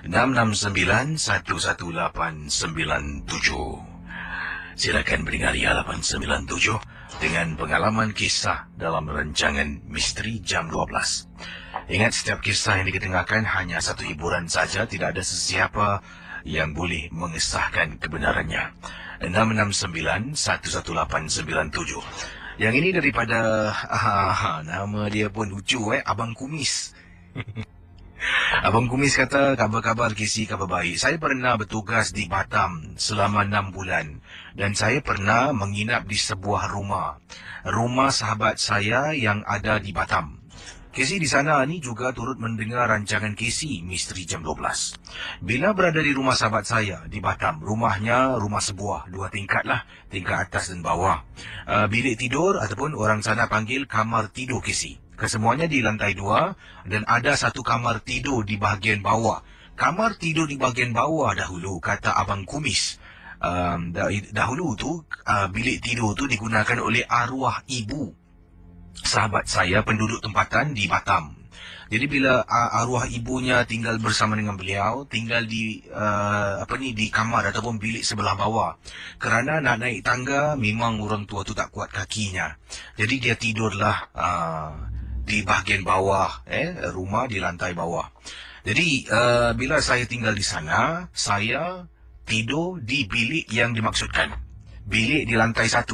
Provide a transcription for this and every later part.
669-11897. Silakan beringali 897 dengan pengalaman kisah dalam rancangan Misteri Jam 12. Ingat, setiap kisah yang diketengahkan hanya satu hiburan saja, tidak ada sesiapa yang boleh mengesahkan kebenarannya. 669-11897. Yang ini daripada nama dia pun lucu, Abang Kumis. Abang Kumis kata, kabar-kabar Kisi, kabar baik. Saya pernah bertugas di Batam selama 6 bulan dan saya pernah menginap di sebuah rumah sahabat saya yang ada di Batam. Kisi di sana ni juga turut mendengar rancangan Kisi Misteri Jam 12. Bila berada di rumah sahabat saya di Batam, rumahnya rumah sebuah, 2 tingkat lah, tingkat atas dan bawah. Bilik tidur ataupun orang sana panggil kamar tidur Kisi. Kesemuanya di lantai 2 dan ada satu kamar tidur di bahagian bawah. Kamar tidur di bahagian bawah dahulu, kata Abang Kumis. Dahulu tu bilik tidur tu digunakan oleh arwah ibu sahabat saya penduduk tempatan di Batam. Jadi bila arwah ibunya tinggal bersama dengan beliau, tinggal di di kamar ataupun bilik sebelah bawah. Kerana nak naik tangga memang orang tua tu tak kuat kakinya. Jadi dia tidurlah di bahagian bawah, rumah di lantai bawah. Jadi bila saya tinggal di sana, saya tidur di bilik yang dimaksudkan. Bilik di lantai 1.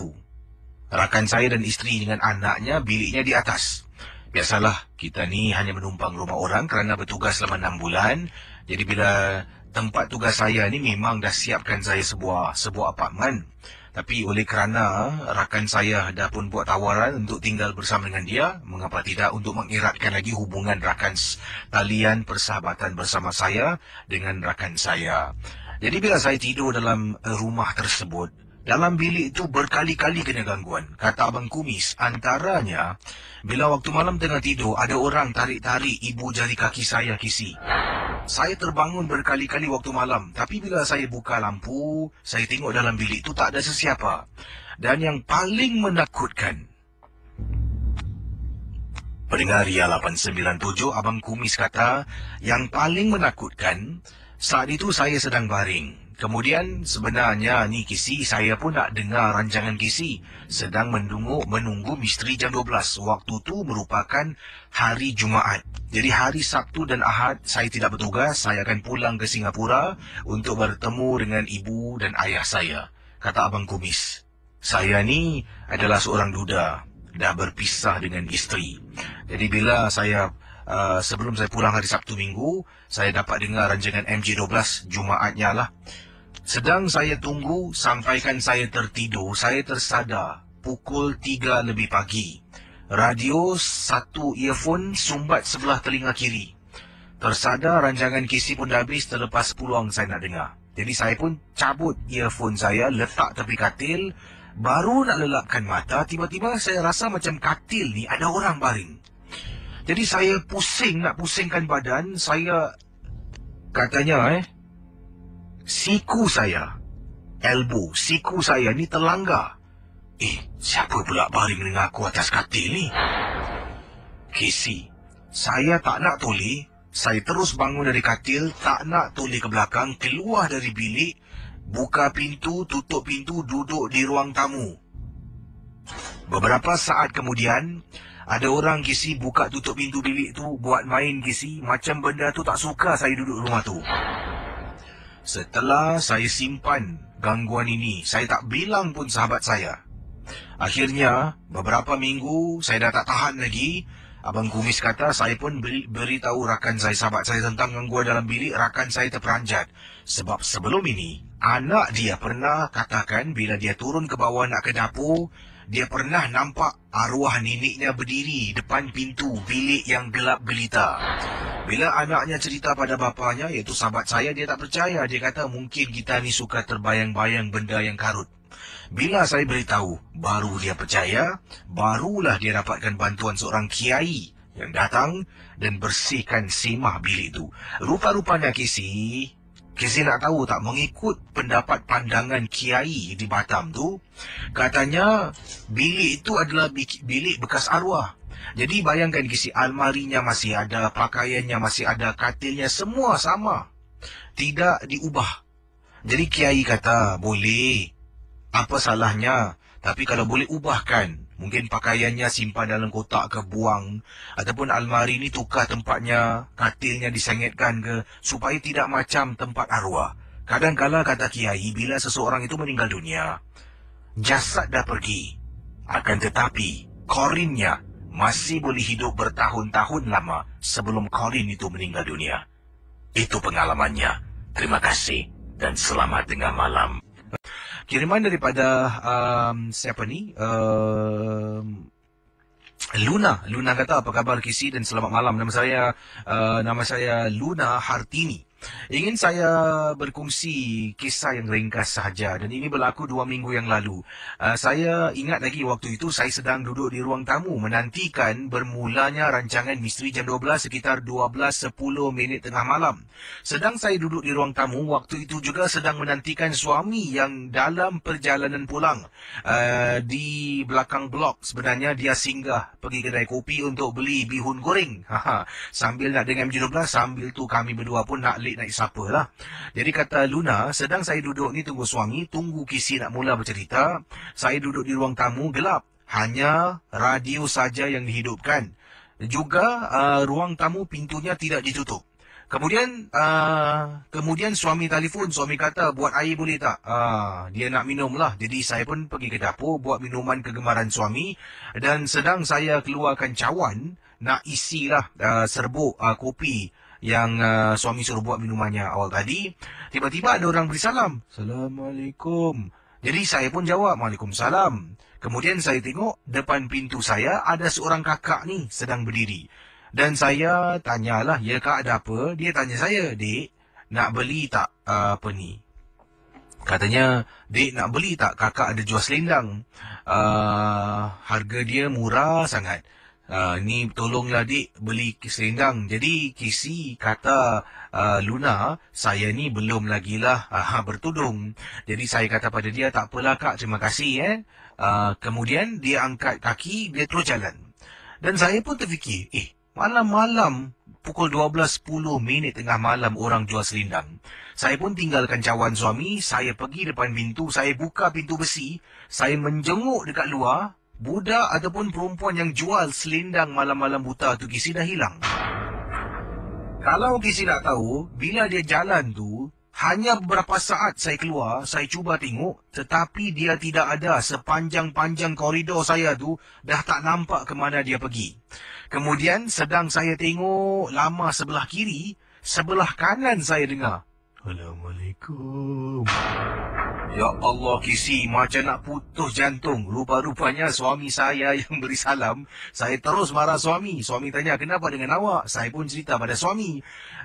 Rakan saya dan isteri dengan anaknya biliknya di atas. Biasalah, kita ni hanya menumpang rumah orang kerana bertugas selama 6 bulan. Jadi bila tempat tugas saya ni memang dah siapkan saya sebuah apartmen. Tapi oleh kerana rakan saya dah pun buat tawaran untuk tinggal bersama dengan dia, mengapa tidak untuk mengeratkan lagi hubungan talian persahabatan bersama saya dengan rakan saya. Jadi bila saya tidur dalam rumah tersebut, dalam bilik itu berkali-kali kena gangguan. Kata Abang Kumis, antaranya bila waktu malam tengah tidur ada orang tarik-tarik ibu jari kaki saya, Kisi. Saya terbangun berkali-kali waktu malam. Tapi bila saya buka lampu, saya tengok dalam bilik itu tak ada sesiapa. Dan yang paling menakutkan, pendengar Ria 897, Abang Kumis kata, yang paling menakutkan, saat itu saya sedang baring. Kemudian sebenarnya ni Kisi, saya pun nak dengar rancangan Kisi. Sedang menunggu Misteri Jam 12. Waktu tu merupakan hari Jumaat. Jadi hari Sabtu dan Ahad saya tidak bertugas. Saya akan pulang ke Singapura untuk bertemu dengan ibu dan ayah saya. Kata Abang Kumis, saya ni adalah seorang duda, dah berpisah dengan isteri. Jadi bila saya sebelum saya pulang hari Sabtu Minggu, saya dapat dengar rancangan MJ12 Jumaatnya lah. Sedang saya tunggu sampaikan saya tertidur, saya tersadar pukul 3 lebih pagi. Radio satu earphone sumbat sebelah telinga kiri. Tersadar rancangan Kisi pun dah habis, terlepas peluang saya nak dengar. Jadi saya pun cabut earphone saya, letak tepi katil. Baru nak lelapkan mata, tiba-tiba saya rasa macam katil ni ada orang baring. Jadi saya nak pusingkan badan. Saya katanya siku saya, siku saya ni terlanggar. Siapa pula baring dengan aku atas katil ni? Kisi, saya tak nak toleh. Saya terus bangun dari katil, tak nak toleh ke belakang, keluar dari bilik, buka pintu, tutup pintu, duduk di ruang tamu. Beberapa saat kemudian, ada orang Kisi buka tutup pintu bilik tu, buat main Kisi, macam benda tu tak suka saya duduk rumah tu. Setelah saya simpan gangguan ini, saya tak bilang pun sahabat saya. Akhirnya, beberapa minggu saya dah tak tahan lagi. Abang Kumis kata, saya pun beritahu rakan saya, sahabat saya tentang gangguan dalam bilik. Rakan saya terperanjat. Sebab sebelum ini, anak dia pernah katakan bila dia turun ke bawah nak ke dapur, dia pernah nampak arwah neneknya berdiri depan pintu bilik yang gelap gelita. Bila anaknya cerita pada bapanya, iaitu sahabat saya, dia tak percaya. Dia kata mungkin kita ni suka terbayang-bayang benda yang karut. Bila saya beritahu, baru dia percaya. Barulah dia dapatkan bantuan seorang kiai yang datang dan bersihkan semah bilik itu. Rupa-rupanya Kisi nak tahu tak, mengikut pendapat pandangan kiai di Batam tu, katanya bilik itu adalah bilik bekas arwah. Jadi bayangkan Kisi, almarinya masih ada, pakaiannya masih ada, katilnya semua sama. tidak diubah. Jadi kiai kata, boleh. Apa salahnya? Tapi kalau boleh ubahkan. Mungkin pakaiannya simpan dalam kotak ke buang. Ataupun almari ni tukar tempatnya. Katilnya disengitkan ke. Supaya tidak macam tempat arwah. Kadang-kala kata kiai, bila seseorang itu meninggal dunia, jasad dah pergi. Akan tetapi, korinnya masih boleh hidup bertahun-tahun lama sebelum korin itu meninggal dunia. Itu pengalamannya. Terima kasih dan selamat tengah malam. Kiriman daripada siapa ni? Luna. Luna kata, apa khabar Kisi dan selamat malam. Nama saya Luna Hartini. Ingin saya berkongsi kisah yang ringkas sahaja dan ini berlaku 2 minggu yang lalu. Saya ingat lagi waktu itu saya sedang duduk di ruang tamu menantikan bermulanya rancangan Misteri Jam 12 sekitar 12.10 tengah malam. Sedang saya duduk di ruang tamu, waktu itu juga sedang menantikan suami yang dalam perjalanan pulang. Di belakang blok sebenarnya dia singgah pergi kedai kopi untuk beli bihun goreng. Sambil nak dengar MJ12, sambil tu kami berdua pun nak naik siapa lah. Jadi kata Luna, sedang saya duduk ni tunggu suami, tunggu Kisi nak mula bercerita. Saya duduk di ruang tamu, gelap. Hanya radio saja yang dihidupkan. Juga ruang tamu pintunya tidak ditutup. Kemudian suami telefon, suami kata, buat air boleh tak? Dia nak minum lah. Jadi saya pun pergi ke dapur, buat minuman kegemaran suami. Dan sedang saya keluarkan cawan, nak isilah serbuk kopi yang suami suruh buat minumannya awal tadi. Tiba-tiba ada orang beri salam. Assalamualaikum. Jadi saya pun jawab, Waalaikumsalam. Kemudian saya tengok depan pintu saya ada seorang kakak ni sedang berdiri. Dan saya tanyalah, ya kak ada apa? Dia tanya saya, dek nak beli tak apa ni? Katanya, dek nak beli tak? Kakak ada jual selendang. Harga dia murah sangat. Ni tolonglah dik beli selendang. Jadi Kisi kata Luna, saya ni belum lagi lah bertudung. Jadi saya kata pada dia, tak apalah kak, terima kasih. Kemudian dia angkat kaki, dia terus jalan. Dan saya pun terfikir, malam-malam pukul 12.10 tengah malam orang jual selendang. Saya pun tinggalkan cawan suami, saya pergi depan pintu, saya buka pintu besi, saya menjenguk dekat luar. Budak ataupun perempuan yang jual selendang malam-malam buta tu Kisi dah hilang. Kalau Kisi nak tahu, bila dia jalan tu, hanya beberapa saat saya keluar, saya cuba tengok, tetapi dia tidak ada. Sepanjang-panjang koridor saya tu, dah tak nampak ke mana dia pergi. Kemudian sedang saya tengok lama sebelah kiri, sebelah kanan saya dengar, Assalamualaikum. Ya Allah Kisi, macam nak putus jantung. Rupa-rupanya suami saya yang beri salam. Saya terus marah suami. Suami tanya, kenapa dengan awak? Saya pun cerita pada suami.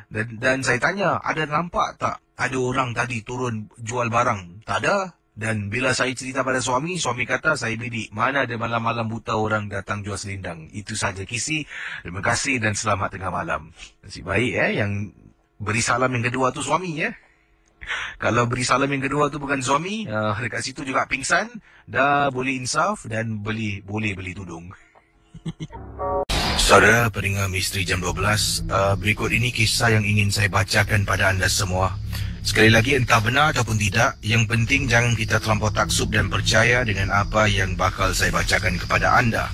Dan saya tanya, ada nampak tak ada orang tadi turun jual barang? Tak ada. Dan bila saya cerita pada suami, suami kata, saya bidik. Mana ada malam-malam buta orang datang jual selendang? Itu saja Kisi. Terima kasih dan selamat tengah malam. Nasib baik yang beri salam yang kedua tu suami Kalau beri salam yang kedua tu bukan suami, dekat situ juga pingsan, dah boleh insaf dan boleh beli tudung. Saudara pendengar Misteri Jam 12, berikut ini kisah yang ingin saya bacakan pada anda semua. Sekali lagi, entah benar ataupun tidak, yang penting jangan kita terlampau taksub dan percaya dengan apa yang bakal saya bacakan kepada anda.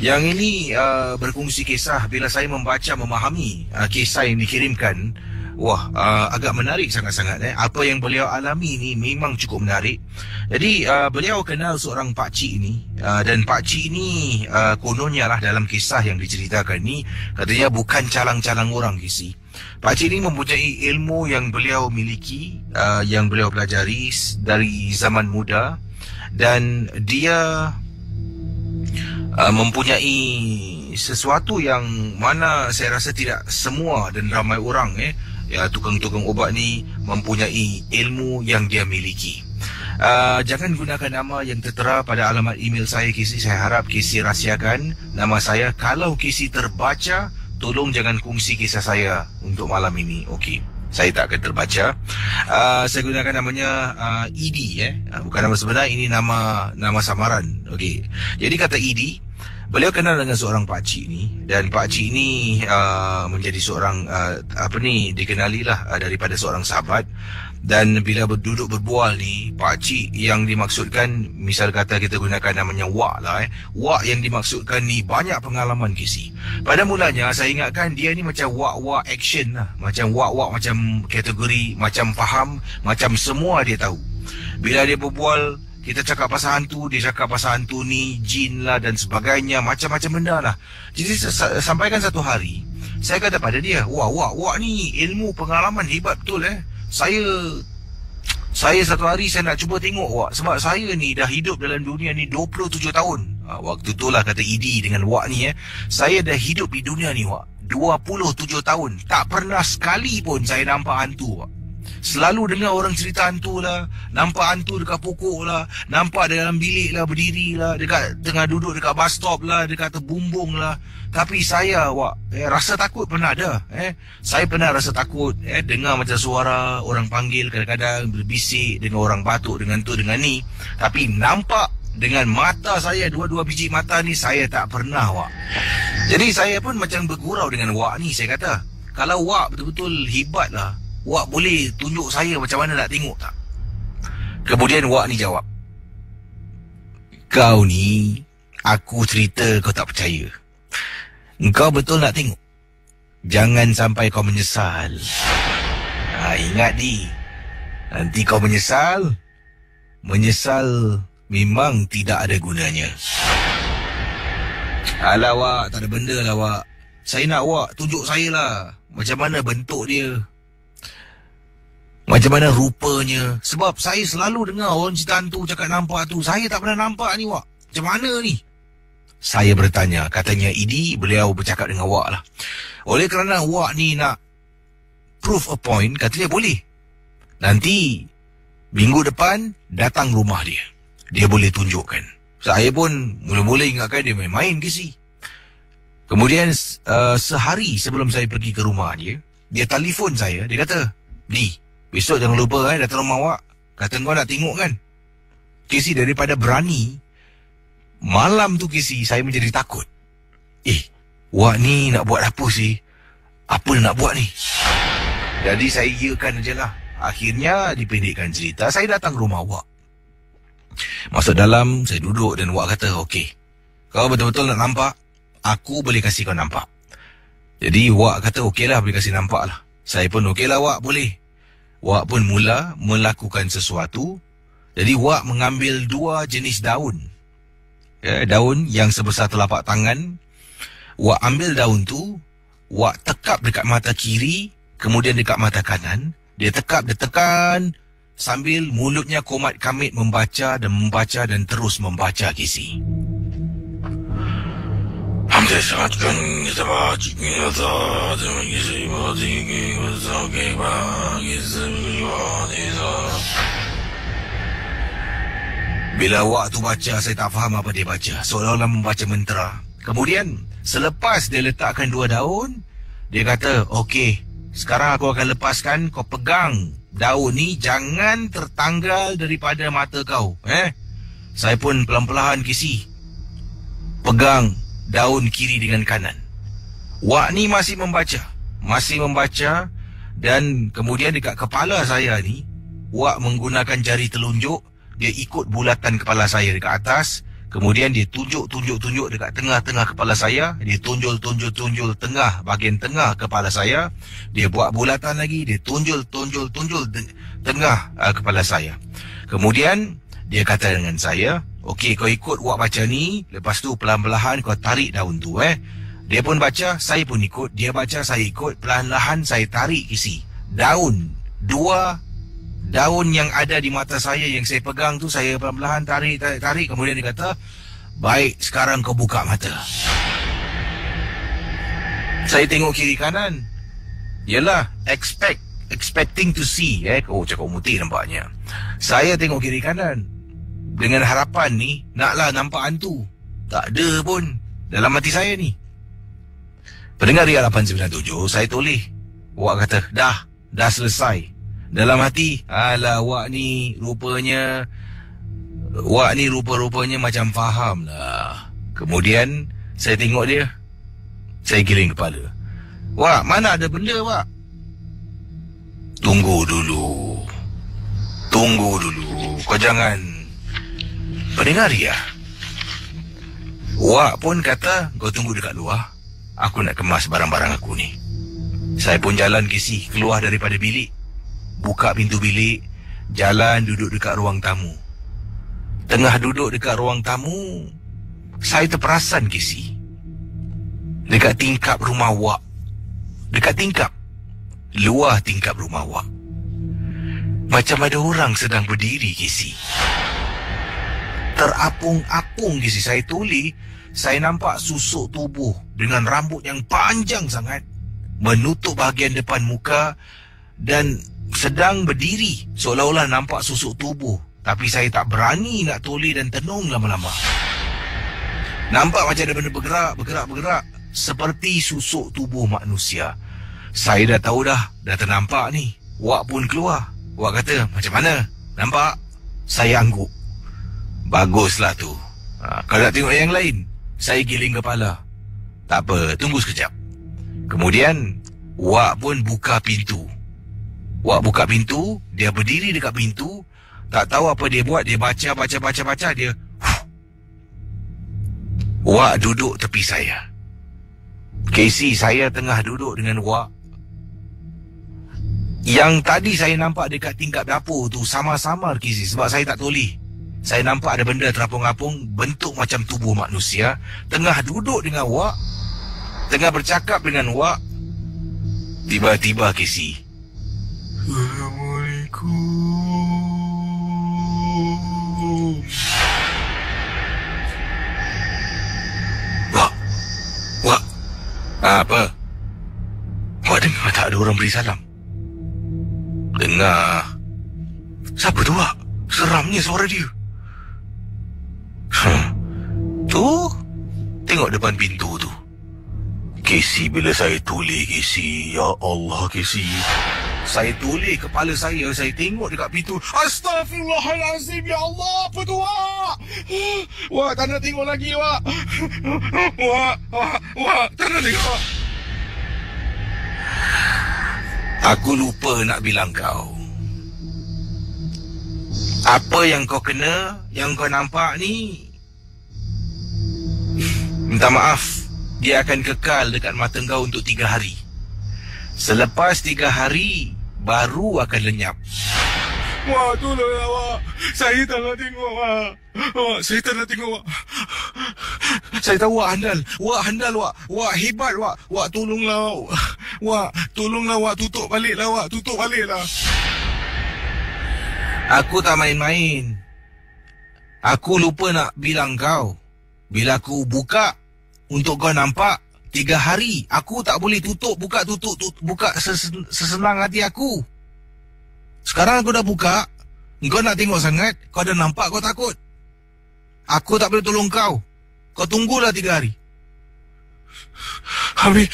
Yang ini berkongsi kisah bila saya memahami kisah yang dikirimkan. Agak menarik sangat-sangat. Apa yang beliau alami ni memang cukup menarik. Jadi beliau kenal seorang pakcik ni, dan pakcik ni kononnya lah dalam kisah yang diceritakan ni, katanya bukan calang-calang orang Kisi. Pakcik ni mempunyai ilmu yang beliau miliki, yang beliau pelajari dari zaman muda, dan dia mempunyai sesuatu yang mana saya rasa tidak semua dan ramai orang tukang-tukang ubat ni mempunyai ilmu yang dia miliki. Jangan gunakan nama yang tertera pada alamat email saya Kisi. Saya harap Kisi rahsiakan nama saya. Kalau Kisi terbaca, tolong jangan kongsi kisah saya untuk malam ini. Okey, saya tak akan terbaca. Saya gunakan namanya Idi bukan nama sebenar, ini nama samaran. Okey. Jadi kata Idi, Beliau kenal dengan seorang pakcik ni, dan pakcik ni menjadi seorang dikenalilah daripada seorang sahabat. Dan bila duduk berbual ni, pakcik yang dimaksudkan, misal kata kita gunakan namanya Wak lah Wak yang dimaksudkan ni banyak pengalaman Casey. Pada mulanya saya ingatkan dia ni macam Wak action lah, macam Wak macam kategori, macam faham, macam semua dia tahu. Bila dia berbual, kita cakap pasal hantu, dia cakap pasal hantu ni, jin lah dan sebagainya, macam-macam benda lah. Jadi sampaikan satu hari, saya kata pada dia, Wak ni ilmu pengalaman hebat betul Saya satu hari saya nak cuba tengok Wak, sebab saya ni dah hidup dalam dunia ni 27 tahun. Waktu tu lah kata Idi dengan Wak ni saya dah hidup di dunia ni Wak 27 tahun. Tak pernah sekali pun saya nampak hantu Wak. Selalu dengar orang cerita hantu lah, nampak hantu dekat pokok lah, nampak dalam bilik lah, berdiri lah, dekat tengah duduk dekat bus stop lah, dekat terbumbung lah. Tapi saya rasa takut pernah ada. Saya pernah rasa takut dengar macam suara orang panggil, kadang-kadang berbisik, dengan orang batuk, dengan tu, dengan ni. Tapi nampak dengan mata saya, dua-dua biji mata ni, saya tak pernah Wak. Jadi saya pun macam bergurau dengan Wak ni. Saya kata, kalau Wak betul-betul hebat lah, Wak boleh tunjuk saya macam mana nak tengok tak? Kemudian Wak ni jawab, kau ni, aku cerita kau tak percaya. Engkau betul nak tengok? Jangan sampai kau menyesal. Ingat di, nanti kau menyesal. Menyesal memang tidak ada gunanya. Alah Wak, tak ada benda lah Wak. Saya nak Wak tunjuk saya lah macam mana bentuk dia, macam mana rupanya. Sebab saya selalu dengar orang cerita hantu cakap nampak tu. Saya tak pernah nampak ni Wak. Macam mana ni? Saya bertanya, katanya Idi, beliau bercakap dengan Wak lah. Oleh kerana Wak ni nak prove a point, katanya boleh. Nanti minggu depan datang rumah dia. Dia boleh tunjukkan. Saya pun mula-mula ingatkan dia main-main ke si. Kemudian sehari sebelum saya pergi ke rumah dia, dia telefon saya. Dia kata, Di, besok jangan lupa datang rumah Wak. Kata kau nak tengok kan. Casey, daripada berani, malam tu Casey, saya menjadi takut. Wak ni nak buat apa sih? Apa nak buat ni? Jadi saya iakan je lah. Akhirnya dipendekkan cerita, saya datang rumah Wak. Masuk dalam, saya duduk dan Wak kata, okey, kau betul-betul nak nampak? Aku boleh kasih kau nampak. Jadi Wak kata, okey lah, boleh kasih nampak lah. Saya pun okey lah Wak, boleh. Wak pun mula melakukan sesuatu. Jadi Wak mengambil dua jenis daun. Daun yang sebesar telapak tangan. Wak ambil daun tu, Wak tekap dekat mata kiri, kemudian dekat mata kanan. Dia tekap, dia tekan, sambil mulutnya komat kamit membaca dan terus membaca Casey. Bila Wak tu baca, saya tak faham apa dia baca. Seolah-olah membaca mantra. Kemudian, selepas dia letakkan dua daun, dia kata, okey, sekarang aku akan lepaskan, kau pegang daun ni, jangan tertanggal daripada mata kau. Saya pun pelan-pelan Casey pegang daun kiri dengan kanan. Wak ni masih membaca, dan kemudian dekat kepala saya ni, Wak menggunakan jari telunjuk. Dia ikut bulatan kepala saya dekat atas. Kemudian dia tunjuk dekat tengah-tengah kepala saya. Dia tunjul tengah, bahagian tengah kepala saya. Dia buat bulatan lagi. Dia tunjul tengah kepala saya. Kemudian dia kata dengan saya, okey, kau ikut Wak baca ni. Lepas tu pelan-pelan kau tarik daun tu. Dia pun baca, saya pun ikut. Dia baca, saya ikut. Perlahan-lahan saya tarik isi daun. Dua daun yang ada di mata saya yang saya pegang tu, saya perlahan-lahan tarik. Kemudian dia kata, baik, sekarang kau buka mata. Saya tengok kiri kanan. Yalah, expecting to see. Oh, cakap mutih nampaknya. Saya tengok kiri kanan dengan harapan ni, naklah nampak hantu. Tak ada pun dalam hati saya ni. Pendengar Ria 897, saya toleh. Wak kata, dah selesai. Dalam hati, alah Wak ni rupa-rupanya macam faham lah. Kemudian Saya tengok dia. Saya giling kepala. Wak, mana ada benda, Wak? Tunggu dulu. Kau jangan pendengar ya. Wak pun kata kau tunggu dekat luar. Aku nak kemas barang-barang aku ni. Saya pun jalan Casey, keluar daripada bilik. Buka pintu bilik. Jalan duduk dekat ruang tamu. Tengah duduk dekat ruang tamu, saya terperasan Casey. Dekat tingkap rumah Wak. Dekat tingkap. Luar tingkap rumah Wak. Macam ada orang sedang berdiri Casey. Terapung-apung Casey. Saya tuli. Saya nampak susuk tubuh dengan rambut yang panjang sangat menutup bahagian depan muka dan sedang berdiri seolah-olah nampak susuk tubuh. Tapi saya tak berani nak tuli dan tenung lama-lama. Nampak macam ada benda bergerak seperti susuk tubuh manusia. Saya dah tahu dah ternampak ni. Wak pun keluar. Wak kata, macam mana? Nampak? Saya angguk. Baguslah tu. Kalau nak tengok yang lain, saya giling kepala. Tak apa, tunggu sekejap. Kemudian, Wak pun buka pintu. Wak buka pintu, dia berdiri dekat pintu. Tak tahu apa dia buat, dia baca, dia... Wak duduk tepi saya. Casey, saya tengah duduk dengan Wak. Yang tadi saya nampak dekat tingkap dapur tu sama-sama Casey, sebab saya tak toleh. Saya nampak ada benda terapung-apung bentuk macam tubuh manusia, tengah duduk dengan Wak, tengah bercakap dengan Wak. Tiba-tiba Casey, Assalamualaikum. Wak, apa? Wak dengar tak ada orang beri salam? Dengar. Siapa tu, Wak? Seramnya suara dia. Tu, tengok depan pintu tu. Casey, bila saya tuli Casey, ya Allah Casey, saya tuli kepala saya tengok dekat pintu. Astaghfirullahalazim, ya Allah, apa tu, Wak? Wak, tak nak tengok lagi, Wak. Wak, tak nak tengok. Aku lupa nak bilang kau. Apa yang kau kena, yang kau nampak ni, minta maaf, dia akan kekal dekat mata kau untuk 3 hari. Selepas 3 hari, baru akan lenyap. Wak, tolonglah, Wak. Saya tak nak tengok, Wak. Wak, saya tak nak tengok, Wak. Saya tahu Wak handal. Wak handal, Wak. Wak hebat, Wak. Wak, tolonglah. Wak, tolonglah, Wak. Tutup baliklah, Wak. Tutup baliklah. Aku tak main-main. Aku lupa nak bilang kau. Bila aku buka, untuk kau nampak, 3 hari, aku tak boleh tutup, buka sesenang hati aku. Sekarang aku dah buka, kau nak tengok sangat, kau dah nampak, kau takut. Aku tak boleh tolong kau. Kau tunggulah 3 hari. Habis,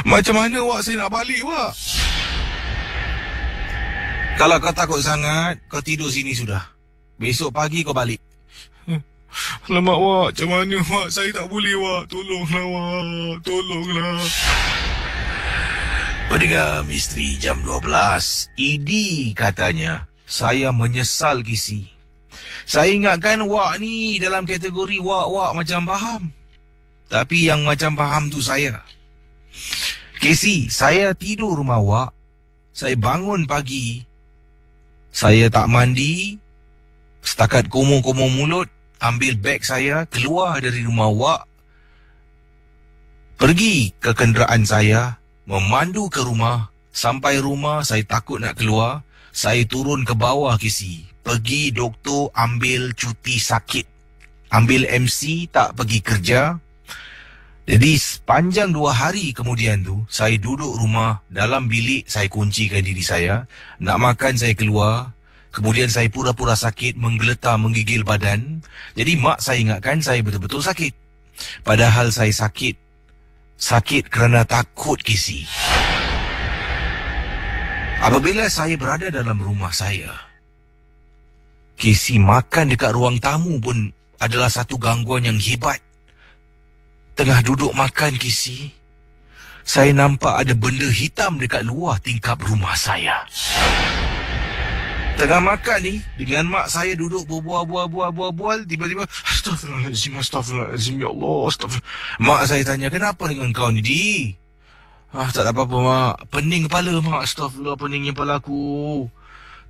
macam mana, Wak, saya nak balik, Wak? Kalau kau takut sangat, kau tidur sini sudah. Besok pagi kau balik. Alamak, Wak, macam mana, Wak? Saya tak boleh, Wak. Tolonglah, Wak. Tolonglah. Pendengar Misteri Jam 12. Idi katanya, saya menyesal Casey. Saya ingatkan Wak ni dalam kategori Wak macam faham. Tapi yang macam faham tu saya. Casey, saya tidur rumah Wak. Saya bangun pagi. Saya tak mandi. Setakat komo-komo mulut. Ambil beg saya, keluar dari rumah Wak. Pergi ke kenderaan saya. Memandu ke rumah. Sampai rumah, saya takut nak keluar. Saya turun ke bawah Casey. Pergi doktor ambil cuti sakit. Ambil MC, tak pergi kerja. Jadi sepanjang 2 hari kemudian tu, saya duduk rumah. Dalam bilik, saya kuncikan diri saya. Nak makan, saya keluar. Kemudian saya pura-pura sakit, menggeletar, menggigil badan. Jadi mak saya ingatkan saya betul-betul sakit. Padahal saya sakit. Sakit kerana takut Casey. Apabila saya berada dalam rumah saya, Casey, makan dekat ruang tamu pun adalah satu gangguan yang hebat. Tengah duduk makan, Kisi, saya nampak ada benda hitam dekat luar tingkap rumah saya. Tengah makan ni, dengan mak saya duduk berbual, tiba-tiba, Astagfirullahaladzim, ya Allah, astagfirullah. Mak saya tanya, kenapa dengan kau ni, Di? Tak ada apa-apa, Mak. Pening kepala, Mak. Astagfirullah, peningnya kepala aku.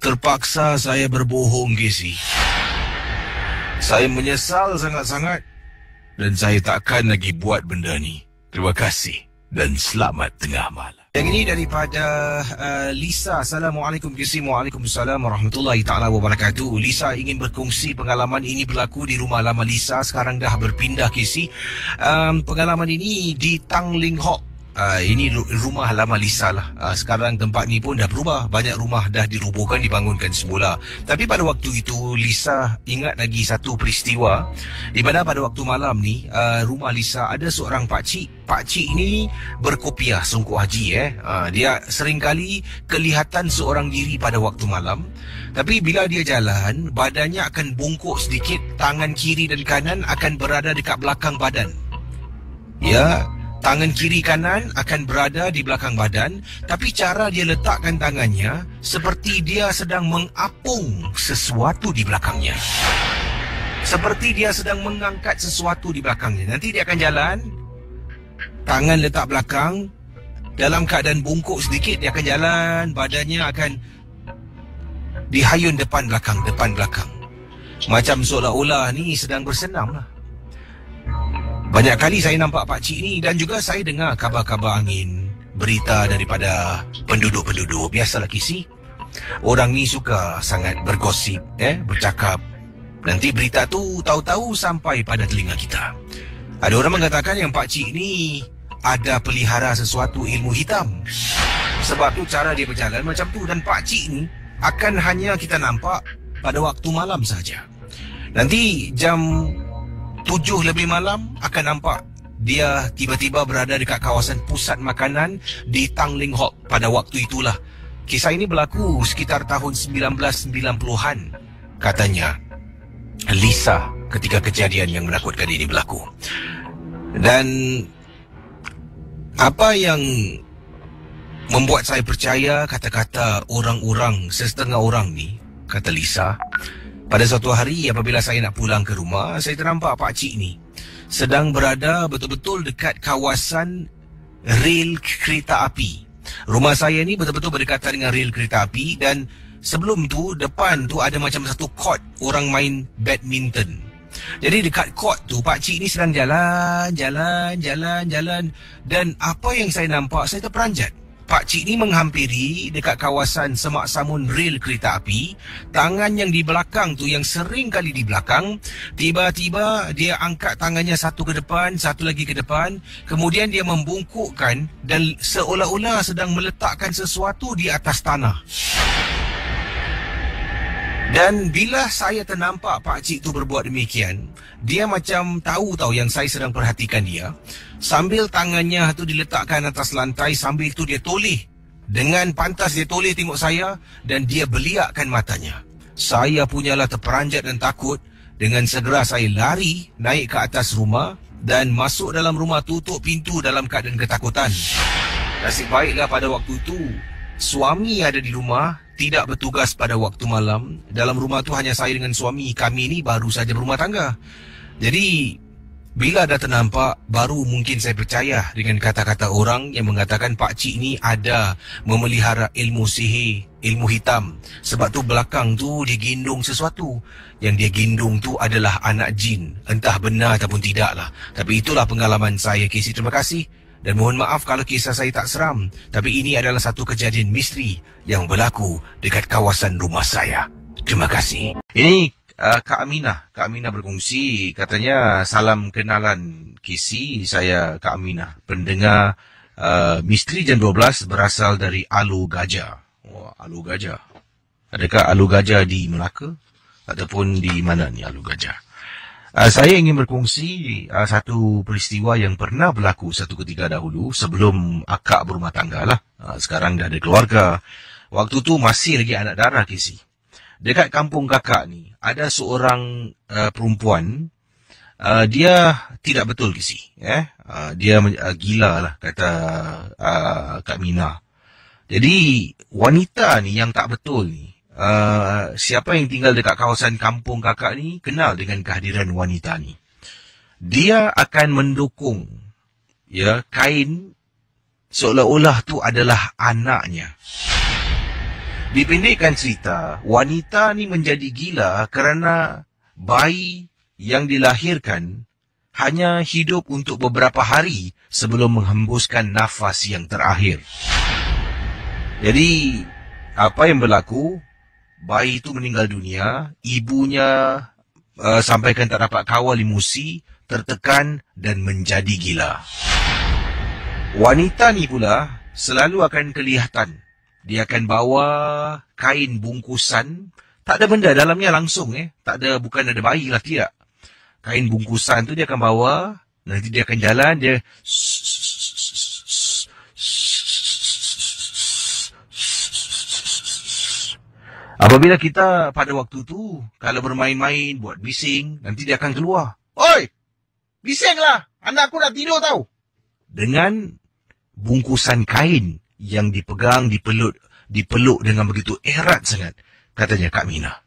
Terpaksa saya berbohong, Kisi. Saya menyesal sangat-sangat. Dan saya takkan lagi buat benda ni. Terima kasih. Dan selamat tengah malam. Yang ini daripada Lisa. Assalamualaikum, Kisi. Waalaikumsalam warahmatullahi ta'ala wabarakatuh. Lisa ingin berkongsi pengalaman ini berlaku di rumah lama Lisa. Sekarang dah berpindah, Kisi. Pengalaman ini di Tanglin Hawk. Ini rumah lama Lisa lah. Sekarang tempat ni pun dah berubah. Banyak rumah dah dirubuhkan, dibangunkan semula. Tapi pada waktu itu, Lisa ingat lagi satu peristiwa di mana pada waktu malam ni, rumah Lisa ada seorang pakcik. Pakcik ni berkopiah sungguh haji. Dia seringkali kelihatan seorang diri pada waktu malam. Tapi bila dia jalan, badannya akan bungkuk sedikit. Tangan kiri dan kanan akan berada dekat belakang badan. Ya, tangan kiri kanan akan berada di belakang badan, tapi cara dia letakkan tangannya seperti dia sedang mengapung sesuatu di belakangnya. Seperti dia sedang mengangkat sesuatu di belakangnya. Nanti dia akan jalan, tangan letak belakang, dalam keadaan bungkuk sedikit, dia akan jalan, badannya akan dihayun depan belakang. Macam seolah-olah ni sedang bersenam lah. Banyak kali saya nampak pakcik ni dan juga saya dengar kabar-kabar angin, berita daripada penduduk-penduduk. Biasalah, Kisi. Orang ni suka sangat bergosip, bercakap. Nanti berita tu tahu-tahu sampai pada telinga kita. Ada orang mengatakan yang pakcik ni ada pelihara sesuatu ilmu hitam. Sebab tu cara dia berjalan macam tu. Dan pakcik ni akan hanya kita nampak pada waktu malam saja. Nanti jam 7 lebih malam akan nampak dia tiba-tiba berada dekat kawasan pusat makanan di Tanglin Hawk pada waktu itulah. Kisah ini berlaku sekitar tahun 1990-an. Katanya Lisa ketika kejadian yang menakutkan ini berlaku. Dan apa yang membuat saya percaya kata-kata orang-orang, setengah orang ni, kata Lisa, pada suatu hari apabila saya nak pulang ke rumah, saya ternampak pakcik ni sedang berada betul-betul dekat kawasan rel kereta api. Rumah saya ni betul-betul berdekatan dengan rel kereta api dan sebelum tu, depan tu ada macam satu court orang main badminton. Jadi dekat court tu, pakcik ni sedang jalan. Dan apa yang saya nampak, saya terperanjat. Pakcik ni menghampiri dekat kawasan semak samun rel kereta api. Tangan yang di belakang tu, yang sering kali di belakang, tiba-tiba dia angkat tangannya satu ke depan, satu lagi ke depan. Kemudian dia membungkukkan dan seolah-olah sedang meletakkan sesuatu di atas tanah. Dan bila saya ternampak pakcik tu berbuat demikian, dia macam tahu yang saya sedang perhatikan dia. Sambil tangannya tu diletakkan atas lantai, sambil tu dia toleh. Dengan pantas dia toleh tengok saya dan dia beliakkan matanya. Saya punyalah terperanjat dan takut. Dengan segera saya lari naik ke atas rumah dan masuk dalam rumah, tutup pintu dalam keadaan ketakutan. Nasib baiklah pada waktu itu suami ada di rumah, tidak bertugas pada waktu malam. Dalam rumah tu hanya saya dengan suami. Kami ni baru saja berumah tangga. Jadi bila dah ternampak, baru mungkin saya percaya dengan kata-kata orang yang mengatakan pakcik ni ada memelihara ilmu sihir, ilmu hitam. Sebab tu belakang tu dia gendong sesuatu. Yang dia gendong tu adalah anak jin. Entah benar ataupun tidak lah. Tapi itulah pengalaman saya, Casey. Terima kasih. Dan mohon maaf kalau kisah saya tak seram. Tapi ini adalah satu kejadian misteri yang berlaku dekat kawasan rumah saya. Terima kasih. Ini Kak Aminah. Kak Aminah berkongsi. Katanya, salam kenalan Kisi. Saya Kak Aminah. Pendengar misteri jam 12 berasal dari Alu Gajah. Wah, Alu Gajah. Adakah Alu Gajah di Melaka? Ataupun di mana ni Alu Gajah? Saya ingin berkongsi satu peristiwa yang pernah berlaku satu ketika dahulu sebelum akak berumah tangga lah. Sekarang dah ada keluarga. Waktu tu masih lagi anak darah, Kisi. Dekat kampung kakak ni ada seorang perempuan dia tidak betul Casey. Dia gila lah, kata Kak Mina. Jadi wanita ni yang tak betul ni, siapa yang tinggal dekat kawasan kampung kakak ni kenal dengan kehadiran wanita ni. Dia akan mendukung kain seolah-olah tu adalah anaknya. Dipendekkan cerita, wanita ni menjadi gila kerana bayi yang dilahirkan hanya hidup untuk beberapa hari sebelum menghembuskan nafas yang terakhir. Jadi, apa yang berlaku? Bayi itu meninggal dunia, ibunya sampaikan tak dapat kawal emosi, tertekan dan menjadi gila. Wanita ni pula selalu akan kelihatan. Dia akan bawa kain bungkusan, tak ada benda dalamnya langsung, tak ada, bukan ada bayi lah, tidak. Kain bungkusan tu dia akan bawa, nanti dia akan jalan, dia apabila kita pada waktu tu, kalau bermain-main, buat bising, nanti dia akan keluar. Oi! Bisinglah! Anakku nak tidur tau! Dengan bungkusan kain yang dipegang, dipeluk dengan begitu erat sangat, katanya Kak Mina.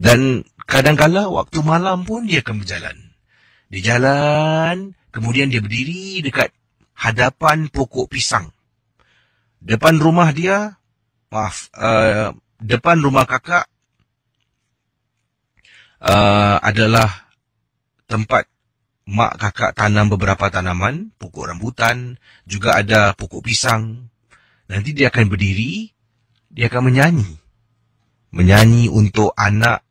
Dan kadang-kala waktu malam pun dia akan berjalan. Dia jalan, kemudian dia berdiri dekat hadapan pokok pisang. Depan rumah dia, depan rumah kakak adalah tempat mak kakak tanam beberapa tanaman, pokok rambutan, juga ada pokok pisang. Nanti dia akan berdiri, dia akan menyanyi. Menyanyi untuk anak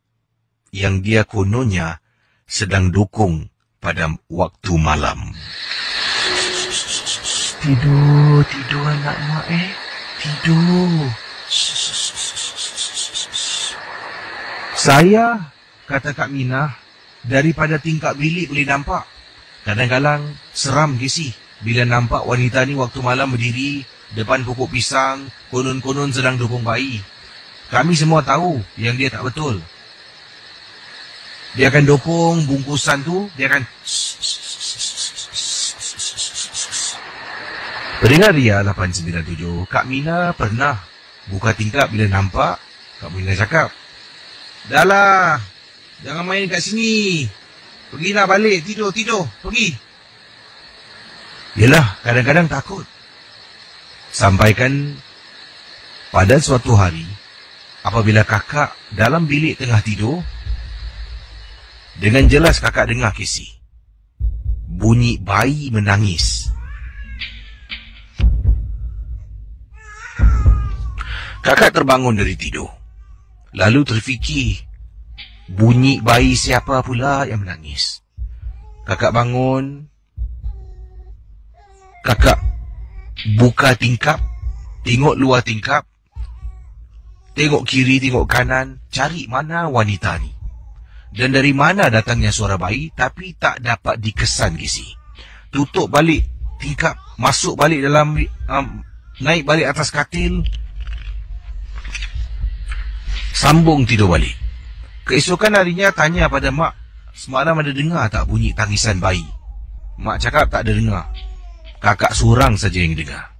yang dia kononnya sedang dukung pada waktu malam. Tidur, tidur anak mak tidur. Saya, kata Kak Mina, daripada tingkap bilik boleh nampak. Kadang-kadang seram Casey bila nampak wanita ni waktu malam berdiri depan pokok pisang, konon-konon sedang dukung bayi. Kami semua tahu yang dia tak betul. Dia akan dukung bungkusan tu, dia akan... Pendengar Ria 897, Kak Mina pernah buka tingkap bila nampak. Kak Mina cakap, "Dah lah, jangan main kat sini. Pergilah balik, tidur, pergi." Yelah, kadang-kadang takut. Sampaikan pada suatu hari, apabila kakak dalam bilik tengah tidur, dengan jelas kakak dengar Casey, bunyi bayi menangis. Kakak terbangun dari tidur, lalu terfikir, bunyi bayi siapa pula yang menangis. Kakak bangun, kakak buka tingkap, tengok luar tingkap, tengok kiri, tengok kanan, cari mana wanita ni. Dan dari mana datangnya suara bayi, tapi tak dapat dikesan Casey. Tutup balik tingkap, masuk balik dalam, naik balik atas katil, sambung tidur balik. Keesokan harinya tanya pada mak, semalam ada dengar tak bunyi tangisan bayi? Mak cakap tak ada dengar. Kakak seorang saja yang dengar.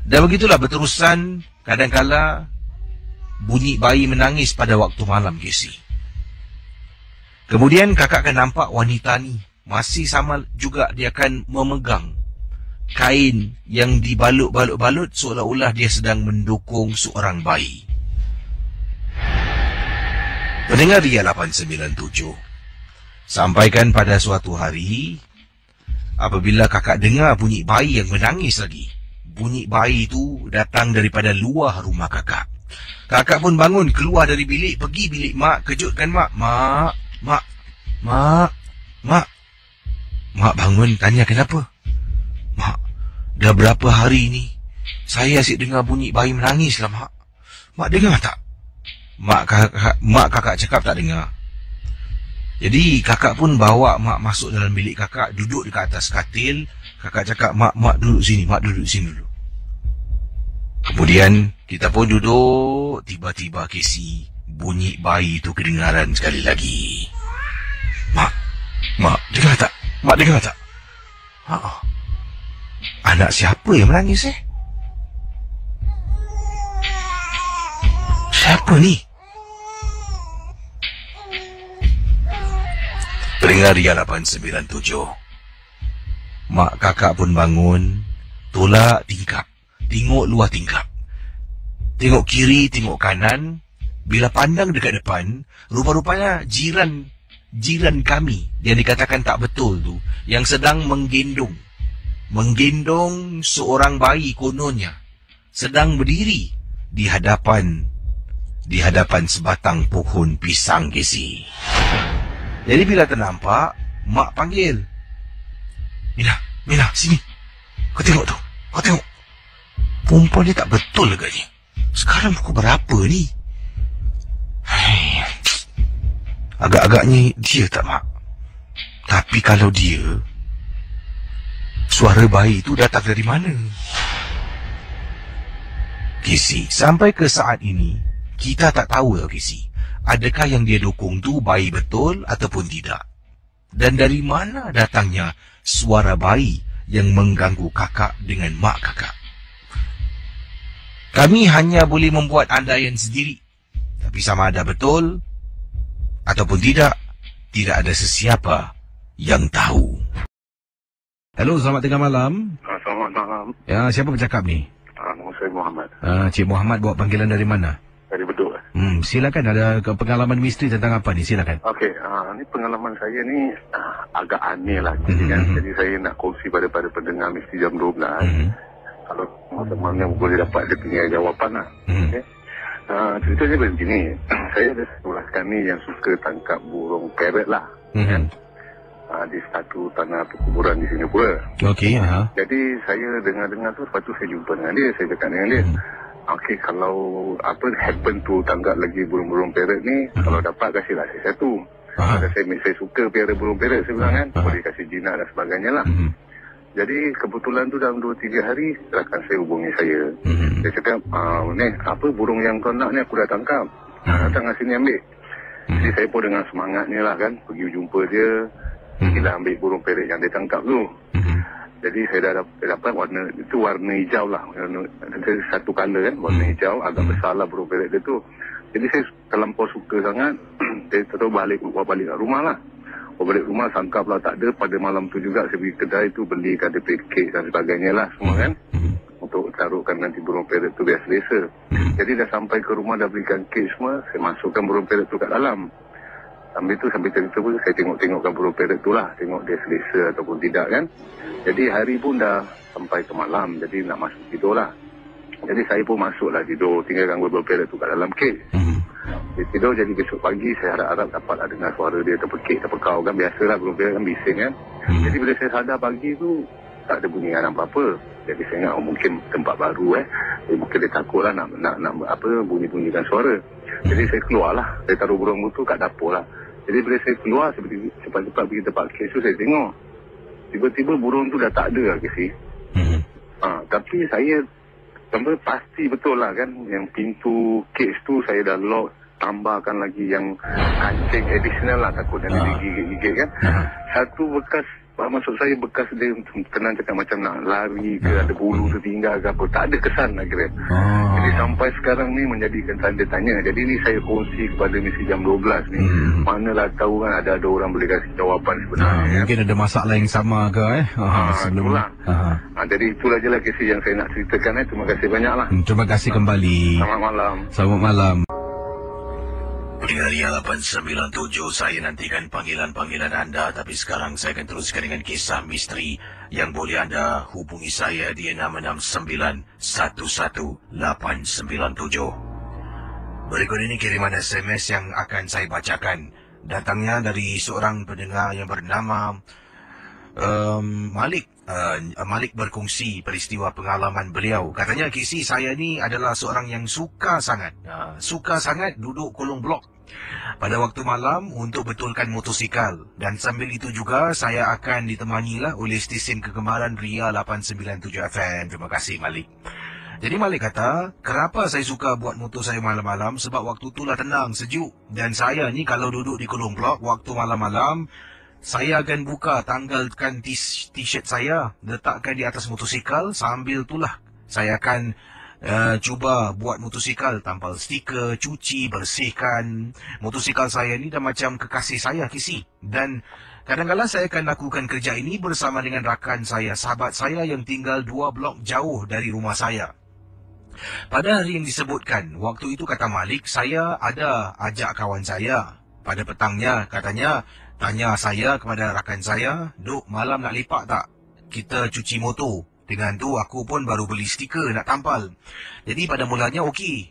Dan begitulah berterusan, kadangkala bunyi bayi menangis pada waktu malam Casey. Kemudian kakak akan nampak wanita ni masih sama juga, dia akan memegang kain yang dibalut-balut-balut seolah-olah dia sedang mendukung seorang bayi. Pendengar Ria 897, sampaikan pada suatu hari, apabila kakak dengar bunyi bayi yang menangis lagi. Bunyi bayi itu datang daripada luar rumah kakak. Kakak pun bangun, keluar dari bilik, pergi bilik mak, kejutkan mak. Mak bangun, tanya kenapa? Mak, dah berapa hari ni saya asyik dengar bunyi bayi menangis lah mak. Mak dengar tak? Mak kakak cakap tak dengar. Jadi kakak pun bawa mak masuk dalam bilik kakak, duduk dekat atas katil. Kakak cakap, mak duduk sini dulu. Kemudian kita pun duduk, tiba-tiba Casey, bunyi bayi itu kedengaran sekali lagi. Mak, dengar tak? Mak, dengar tak? Anak siapa yang menangis, Siapa ni? Pendengar Ria 897. Mak kakak pun bangun, tolak tingkap, tengok luar tingkap. Tengok kiri, tengok kanan. Bila pandang dekat depan, rupa-rupanya jiran kami yang dikatakan tak betul tu, yang sedang menggendong seorang bayi kononnya, sedang berdiri di hadapan sebatang pohon pisang, Casey. Jadi bila ternampak, mak panggil, Mina, sini. Kau tengok tu, perempuan dia tak betul agaknya. Sekarang pukul berapa ni? Agak-agaknya dia tak, mak? Tapi kalau dia, suara bayi tu datang dari mana? Casey, sampai ke saat ini kita tak tahu, Casey, adakah yang dia dukung tu bayi betul ataupun tidak. Dan dari mana datangnya suara bayi yang mengganggu kakak dengan mak kakak. Kami hanya boleh membuat andaian sendiri. Tapi sama ada betul ataupun tidak ada sesiapa yang tahu. Halo, selamat tengah malam. Selamat malam. Ya, siapa bercakap ni? Nama saya Muhammad. Cik Muhammad bawa panggilan dari mana? Dari Bedok. Silakan, ada pengalaman misteri tentang apa ni? Silakan. Okey, ni pengalaman saya ni agak aneh lah. Jadi saya nak kongsi pada pendengar mesti jam 12. Kalau teman-teman yang boleh dapat dia punya jawapan lah. Okay? Ceritanya begini. Saya ada sekolah kami yang suka tangkap burung parrot lah. Di satu tanah perkuburan di Singapura. Okey. Jadi saya dengar-dengar tu, lepas tu saya jumpa dengan dia. Saya cakap dengan dia, okey, kalau happen tu tangkap lagi burung-burung parrot ni, kalau dapat kasihlah saya satu. Saya suka piara burung parrot, saya bilang kan, boleh kasih jinak dan sebagainya lah. Jadi kebetulan tu dalam 2-3 hari rakan saya hubungi saya. Dia cakap, burung yang kau nak ni aku dah tangkap, datang kat sini ambil. Jadi saya pun dengan semangatnya lah kan, pergi jumpa dia. Kita ambil burung parrot yang dia tangkap tu. Jadi saya dah dapat warna hijau lah, satu color kan, warna hijau, agak besar lah burung parrot dia tu. Jadi saya terlampau suka sangat. Saya terus balik kat rumah lah. Balik rumah sangka pula tak ada. Pada malam tu juga saya pergi kedai tu beli KTP kek dan sebagainya lah semua kan, untuk taruhkan nanti burung parrot tu biar selesa. Jadi dah sampai ke rumah, dah belikan kek semua, saya masukkan burung parrot tu kat dalam. Sambil cerita pun saya tengok-tengokkan burung parrot tu lah, tengok dia selesa ataupun tidak kan. Jadi hari pun dah sampai ke malam, jadi nak masuk tidur lah. Jadi saya pun masuklah tidur, tinggalkan burung parrot tu kat dalam kek. Dia tidur, jadi besok pagi saya harap-harap dapat dengar suara dia terpekik, terpekau kan, biasalah burung parrot kan bising kan. Jadi bila saya sadar pagi tu tak ada bunyi apa-apa. Jadi saya ingat mungkin tempat baru mungkin dia takut lah nak bunyi-bunyikan suara. Jadi saya keluar lah, saya taruh burung tu kat dapur lah. Jadi bila saya keluar, saya cepat-cepat pergi tempat kes tu, saya tengok tiba-tiba burung tu dah tak ada lah, Casey. Tapi saya pasti betul lah kan, yang pintu kes tu saya dah lock, tambahkan lagi yang kancing additional lah, takut nanti digigit-gigit kan. Satu bekas, maksud saya bekas dia tenang cakap macam nak lari ke, ada bulu tertinggal ke apa, tak ada kesan lah kira. Jadi sampai sekarang ni menjadikan tanda tanya. Jadi ni saya kongsi kepada misi jam 12 ni. Manalah tahu kan ada orang boleh kasih jawapan sebenarnya. Mungkin ada masalah yang sama ke sebelum. Jadi itulah je lah kisah yang saya nak ceritakan. Terima kasih banyak lah. Terima kasih kembali. Selamat malam. Selamat malam. Pendengar Ria 897, saya nantikan panggilan-panggilan anda, tapi sekarang saya akan teruskan dengan kisah misteri yang boleh anda hubungi saya di 669-11897. Berikut ini kiriman SMS yang akan saya bacakan. Datangnya dari seorang pendengar yang bernama Malik. Malik berkongsi peristiwa pengalaman beliau. Katanya, Casey, saya ni adalah seorang yang suka sangat duduk kolong blok pada waktu malam untuk betulkan motosikal. Dan sambil itu juga saya akan ditemanilah oleh stesen kegemaran Ria 897 FM. Terima kasih, Malik. Jadi Malik kata, kenapa saya suka buat motor saya malam-malam? Sebab waktu itulah tenang, sejuk. Dan saya ni kalau duduk di kolong blok waktu malam-malam, saya akan buka, tanggalkan t-shirt saya, letakkan di atas motosikal, sambil itulah saya akan cuba buat motosikal, tampal stiker, cuci, bersihkan. Motosikal saya ni dah macam kekasih saya, Kisi. Dan kadang-kadang saya akan lakukan kerja ini bersama dengan rakan saya, sahabat saya yang tinggal 2 blok jauh dari rumah saya. Pada hari yang disebutkan, waktu itu kata Malik, saya ada ajak kawan saya. Pada petangnya, katanya, tanya saya kepada rakan saya, "Duk, malam nak lepak tak? Kita cuci motor." Dengan tu, aku pun baru beli stiker nak tampal. Jadi pada mulanya okey.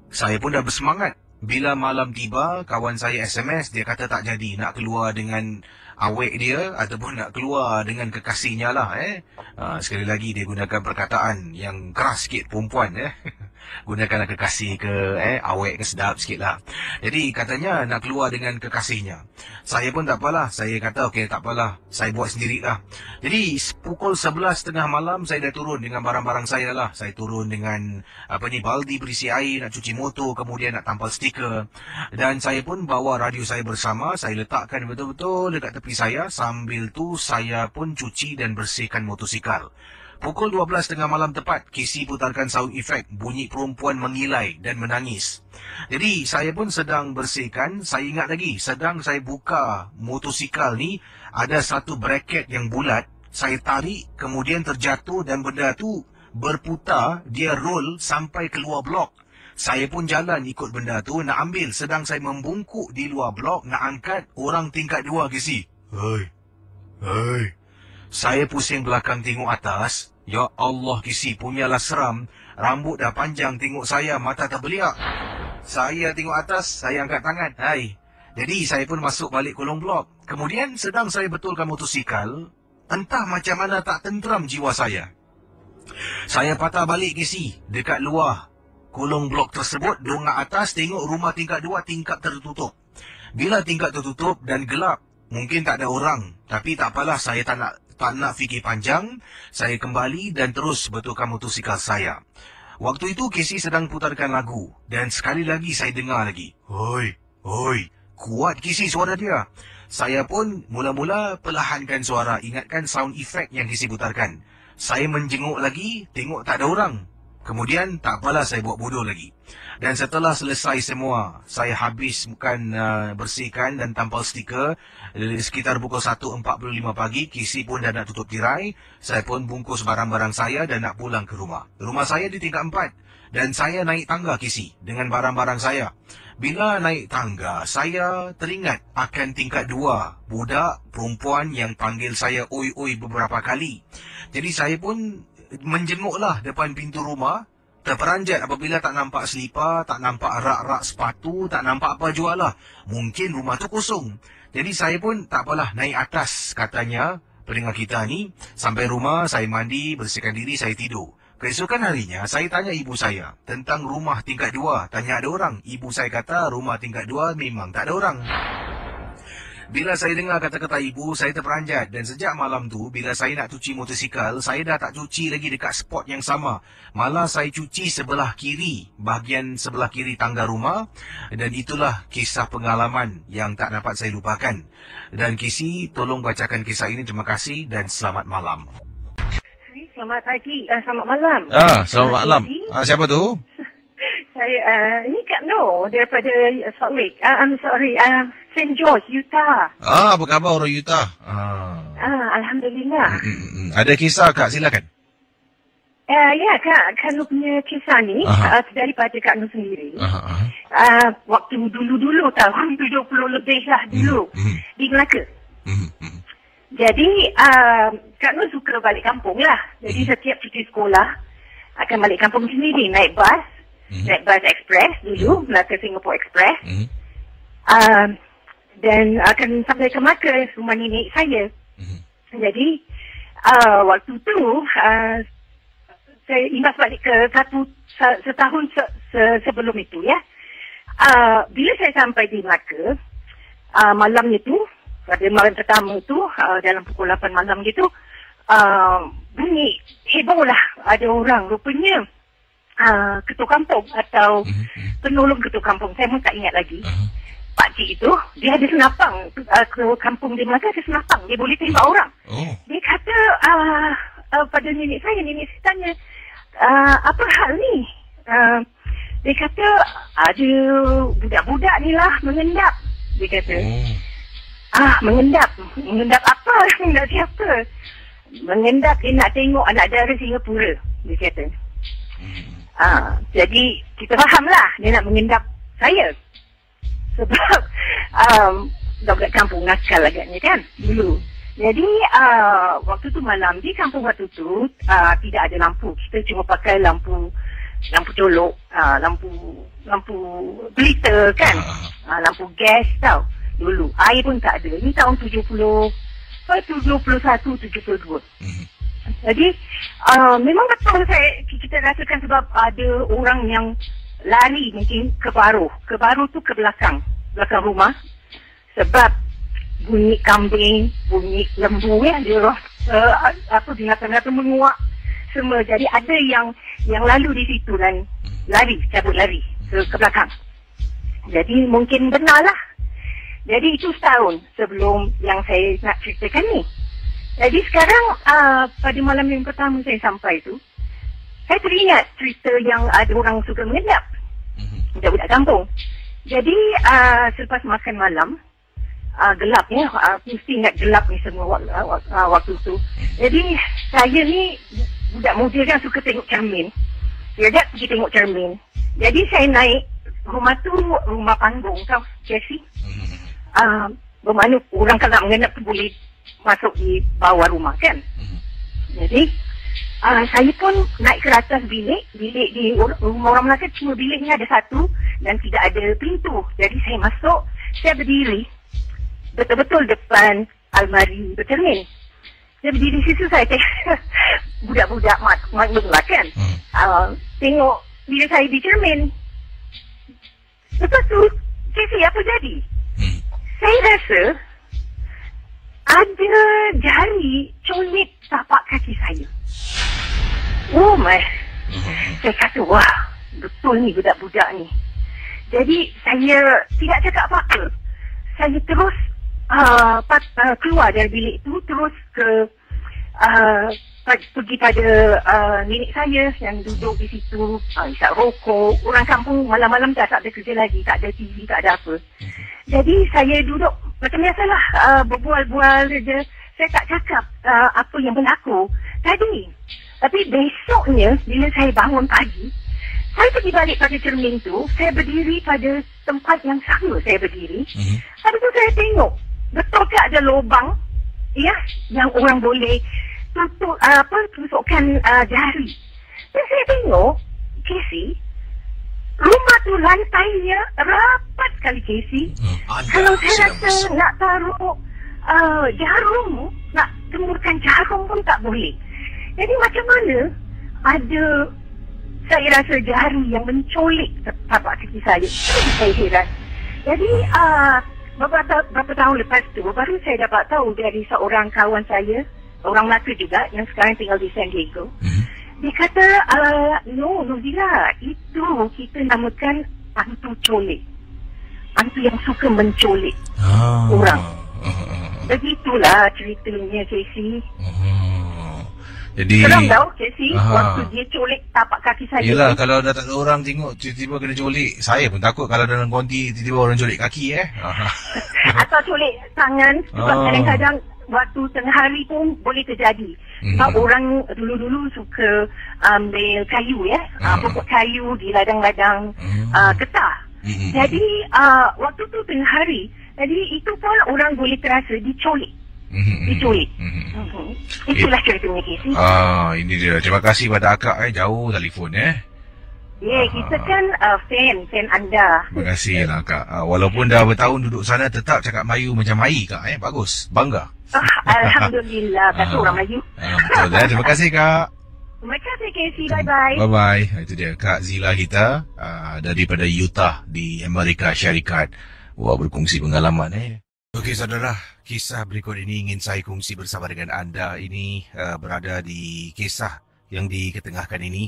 Saya pun dah bersemangat. Bila malam tiba, kawan saya SMS, dia kata tak jadi, nak keluar dengan awek dia ataupun nak keluar dengan kekasihnya lah. Sekali lagi dia gunakan perkataan yang keras sikit, perempuan. Gunakan kekasih ke awek ke, sedap sikit lah. Jadi katanya nak keluar dengan kekasihnya. Saya pun tak apalah, saya kata okey tak apalah, saya buat sendirilah. Jadi pukul 11.30 malam saya dah turun dengan barang-barang saya lah. Saya turun dengan baldi berisi air, nak cuci motor, kemudian nak tampal stiker. Dan saya pun bawa radio saya bersama, saya letakkan betul-betul dekat tepi saya. Sambil tu saya pun cuci dan bersihkan motosikal. Pukul 12.30 malam tepat, Casey putarkan sound effect, bunyi perempuan mengilai dan menangis. Jadi saya pun sedang bersihkan, saya ingat lagi, sedang saya buka motosikal ni, ada satu bracket yang bulat, saya tarik, kemudian terjatuh dan benda tu berputar, dia roll sampai keluar blok. Saya pun jalan ikut benda tu, nak ambil, sedang saya membungkuk di luar blok, nak angkat orang tingkat 2, Casey. Hei. Saya pusing belakang tengok atas. Ya Allah, Kisi, punyalah seram. Rambut dah panjang, tengok saya, mata terbeliak. Saya tengok atas, saya angkat tangan. Hai. Jadi saya pun masuk balik kolong blok. Kemudian sedang saya betulkan motosikal, entah macam mana tak tenteram jiwa saya. Saya patah balik, Kisi, dekat luar kolong blok tersebut, dongak atas, tengok rumah tingkat 2 tingkap tertutup. Bila tingkap tertutup dan gelap, mungkin tak ada orang. Tapi tak apalah, saya tak nak fikir panjang. Saya kembali dan terus betulkan motosikal saya. Waktu itu Casey sedang putarkan lagu. Dan sekali lagi saya dengar lagi. Hoi. Kuat Casey suara dia. Saya pun mula-mula perlahankan suara. Ingatkan sound effect yang Casey putarkan. Saya menjenguk lagi, tengok tak ada orang. Kemudian tak apalah, saya buat bodoh lagi. Dan setelah selesai semua, saya habiskan bersihkan dan tampal stiker. Sekitar pukul 1.45 pagi, Casey pun dah nak tutup tirai. Saya pun bungkus barang-barang saya dan nak pulang ke rumah. Rumah saya di tingkat 4. Dan saya naik tangga, Casey, dengan barang-barang saya. Bila naik tangga, saya teringat akan tingkat 2. Budak perempuan yang panggil saya oi beberapa kali. Jadi saya pun menjenguklah depan pintu rumah. Terperanjat apabila tak nampak selipar, tak nampak rak-rak sepatu, tak nampak apa jual lah. Mungkin rumah tu kosong. Jadi saya pun tak apalah, naik atas katanya pendengar kita ni. Sampai rumah, saya mandi, bersihkan diri, saya tidur. Keesokan harinya, saya tanya ibu saya tentang rumah tingkat 2. Tanya ada orang. Ibu saya kata rumah tingkat 2 memang tak ada orang. Bila saya dengar kata-kata ibu, saya terperanjat. Dan sejak malam tu, bila saya nak cuci motosikal, saya dah tak cuci lagi dekat spot yang sama. Malah saya cuci sebelah kiri, bahagian sebelah kiri tangga rumah. Dan itulah kisah pengalaman yang tak dapat saya lupakan. Dan Casey, tolong bacakan kisah ini. Terima kasih dan selamat malam. Selamat pagi, selamat malam. Selamat malam. Siapa tu? Saya, ini Kak Noh daripada Salt Lake. St. George, Utah. Apa khabar orang Utah? Alhamdulillah. Ada kisah Kak, silakan. Ya Kak Noh punya kisah ni daripada Kak Noh sendiri. Waktu dulu-dulu tahun 70 lebih lah dulu di Melaka. Jadi Kak Noh suka balik kampung lah. Jadi setiap cuti sekolah akan balik kampung sendiri, naik bas. Naik bas express dulu, Melaka Singapore Express. Dan akan sampai ke Melaka, rumah nenek saya. Jadi waktu tu saya imbas balik ke setahun sebelum itu ya. Bila saya sampai di Melaka, malamnya tu, pada malam pertama tu, dalam pukul 8 malam gitu, bunyi heboh lah, ada orang rupanya ketua kampung atau penolong ketua kampung, saya pun tak ingat lagi. pakcik itu, dia ada senapang. Ke kampung dia Melaka ada senapang. Dia boleh tembak orang. Dia kata pada nenek saya tanya, apa hal ni? Dia kata, ada budak-budak ni lah mengendap. Dia kata, mengendap. Mengendap apa? Mengendap siapa? Mengendap dia nak tengok anak dara Singapura. Dia kata. Jadi, kita fahamlah dia nak mengendap saya. Sebab, budak kampung nakal agaknya kan, dulu. Jadi, waktu tu malam, di kampung waktu tu, tidak ada lampu. Kita cuma pakai lampu colok, lampu pelita kan, lampu gas tau dulu. Air pun tak ada. Ini tahun 71, 72. Jadi memang betul kita rasakan sebab ada orang yang lari mungkin ke baru tu ke belakang rumah sebab bunyi kambing, bunyi lembu ya, dia binatang-binatang menguak semua. Jadi ada yang lalu di situ dan cabut lari ke belakang. Jadi mungkin benarlah. Jadi itu setahun sebelum yang saya nak ceritakan ni. Jadi sekarang pada malam yang pertama saya sampai tu, saya teringat cerita yang ada orang suka mengendap. Budak-budak kampung. Jadi selepas makan malam, gelap ya, mesti ingat gelap ni semua waktu tu. Jadi saya ni budak muda kan suka tengok cermin. Dia pergi tengok cermin. Jadi saya naik rumah tu, rumah panggung tau, Casey. Bermakna orang kalau nak mengendap tu boleh masuk di bawah rumah kan. Jadi saya pun naik ke atas bilik di rumah orang Melaka cuma biliknya ada satu dan tidak ada pintu. Jadi saya masuk, saya berdiri betul-betul depan almari bercermin. Saya berdiri di situ, saya tengok budak-budak mak kan. Tengok bila saya di cermin. Lepas tu, Casey, apa jadi? Saya rasa ada jari colit tapak kaki saya. Oh my. Saya kata, wah, betul ni budak-budak ni. Jadi, saya tidak cakap apa-apa. Saya terus keluar dari bilik tu, terus pergi pada nenek saya yang duduk di situ, isap rokok. Orang kampung malam-malam dah tak ada kerja lagi, tak ada TV, tak ada apa. Jadi saya duduk macam biasalah, berbual-bual saja. Saya tak cakap apa yang berlaku tadi. Tapi besoknya bila saya bangun pagi, saya pergi balik pada cermin tu, saya berdiri pada tempat yang sama saya berdiri. Habis tu saya tengok, betul ke ada lubang ya, yang orang boleh tusukkan jari. Dan saya tengok, Casey, rumah tu lantainya rapat sekali, Casey. Kalau saya rasa nak taruh jarum, nak jemurkan jarum pun tak boleh. Jadi macam mana ada, saya rasa jari yang mencolik tapak kaki saya. Saya heran. Jadi beberapa tahun lepas tu, baru saya dapat tahu dari seorang kawan saya, orang Melaka juga, yang sekarang tinggal di San Diego. Dia kata, no Zila, itu kita namakan hantu colik. Hantu yang suka mencolik orang. Begitulah ceritanya, Casey. Jadi seram tau, Casey, waktu dia colik tapak kaki saya. Yelah, kalau dah tak ada orang tengok, tiba-tiba kena colik. Saya pun takut kalau dalam konti tiba-tiba orang colik kaki Atau colik tangan. Sebab kadang-kadang waktu tengah hari pun boleh terjadi. Sebab orang dulu-dulu suka ambil kayu ya, pokok kayu di ladang-ladang getah. Jadi waktu tu tengah hari, jadi itu pun orang boleh terasa dicolik. Diculik. Itulah ceritanya, Casey. Ini dia. Terima kasih pada akak jauh telefon Ya, kita kan fan anda. Terima kasih lah kak. Walaupun dah bertahun duduk sana, tetap cakap Melayu macam Mai kak. Bagus. Bangga. Alhamdulillah, kata orang Melayu. Betul. Terima kasih kak. Terima kasih, Casey. Bye-bye. Bye-bye. Itu dia Kak Zila kita daripada Utah di Amerika Syarikat. Wah, berkongsi pengalaman Okey saudara, kisah berikut ini ingin saya kongsi bersama dengan anda. Ini berada di kisah yang diketengahkan ini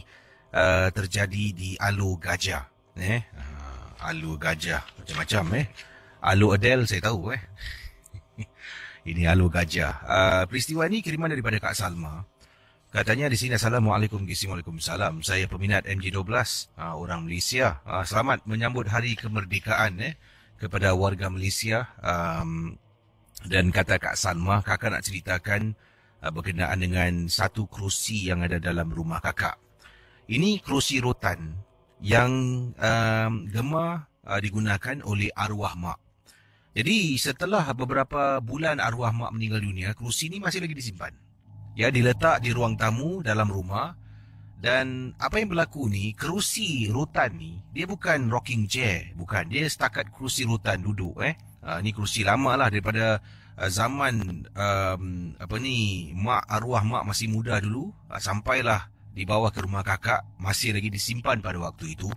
terjadi di Alur Gajah. Alur Gajah macam-macam Alo Adele saya tahu Ini alo gajah. Peristiwa ini kiriman daripada Kak Salma. Katanya di sini, Assalamualaikum, Waalaikumsalam. Saya peminat MG12, orang Malaysia. Selamat menyambut hari kemerdekaan kepada warga Malaysia. Dan kata Kak Salma, kakak nak ceritakan berkenaan dengan satu kerusi yang ada dalam rumah kakak. Ini kerusi rotan yang gemar digunakan oleh arwah mak. Jadi setelah beberapa bulan arwah mak meninggal dunia, kerusi ini masih lagi disimpan. Ya, diletak di ruang tamu dalam rumah. Dan apa yang berlaku ni, kerusi rotan ni, dia bukan rocking chair. Bukan, dia setakat kerusi rotan duduk. Ni kerusi lama lah daripada zaman mak, arwah mak masih muda dulu. Sampailah dibawa ke rumah kakak, masih lagi disimpan pada waktu itu.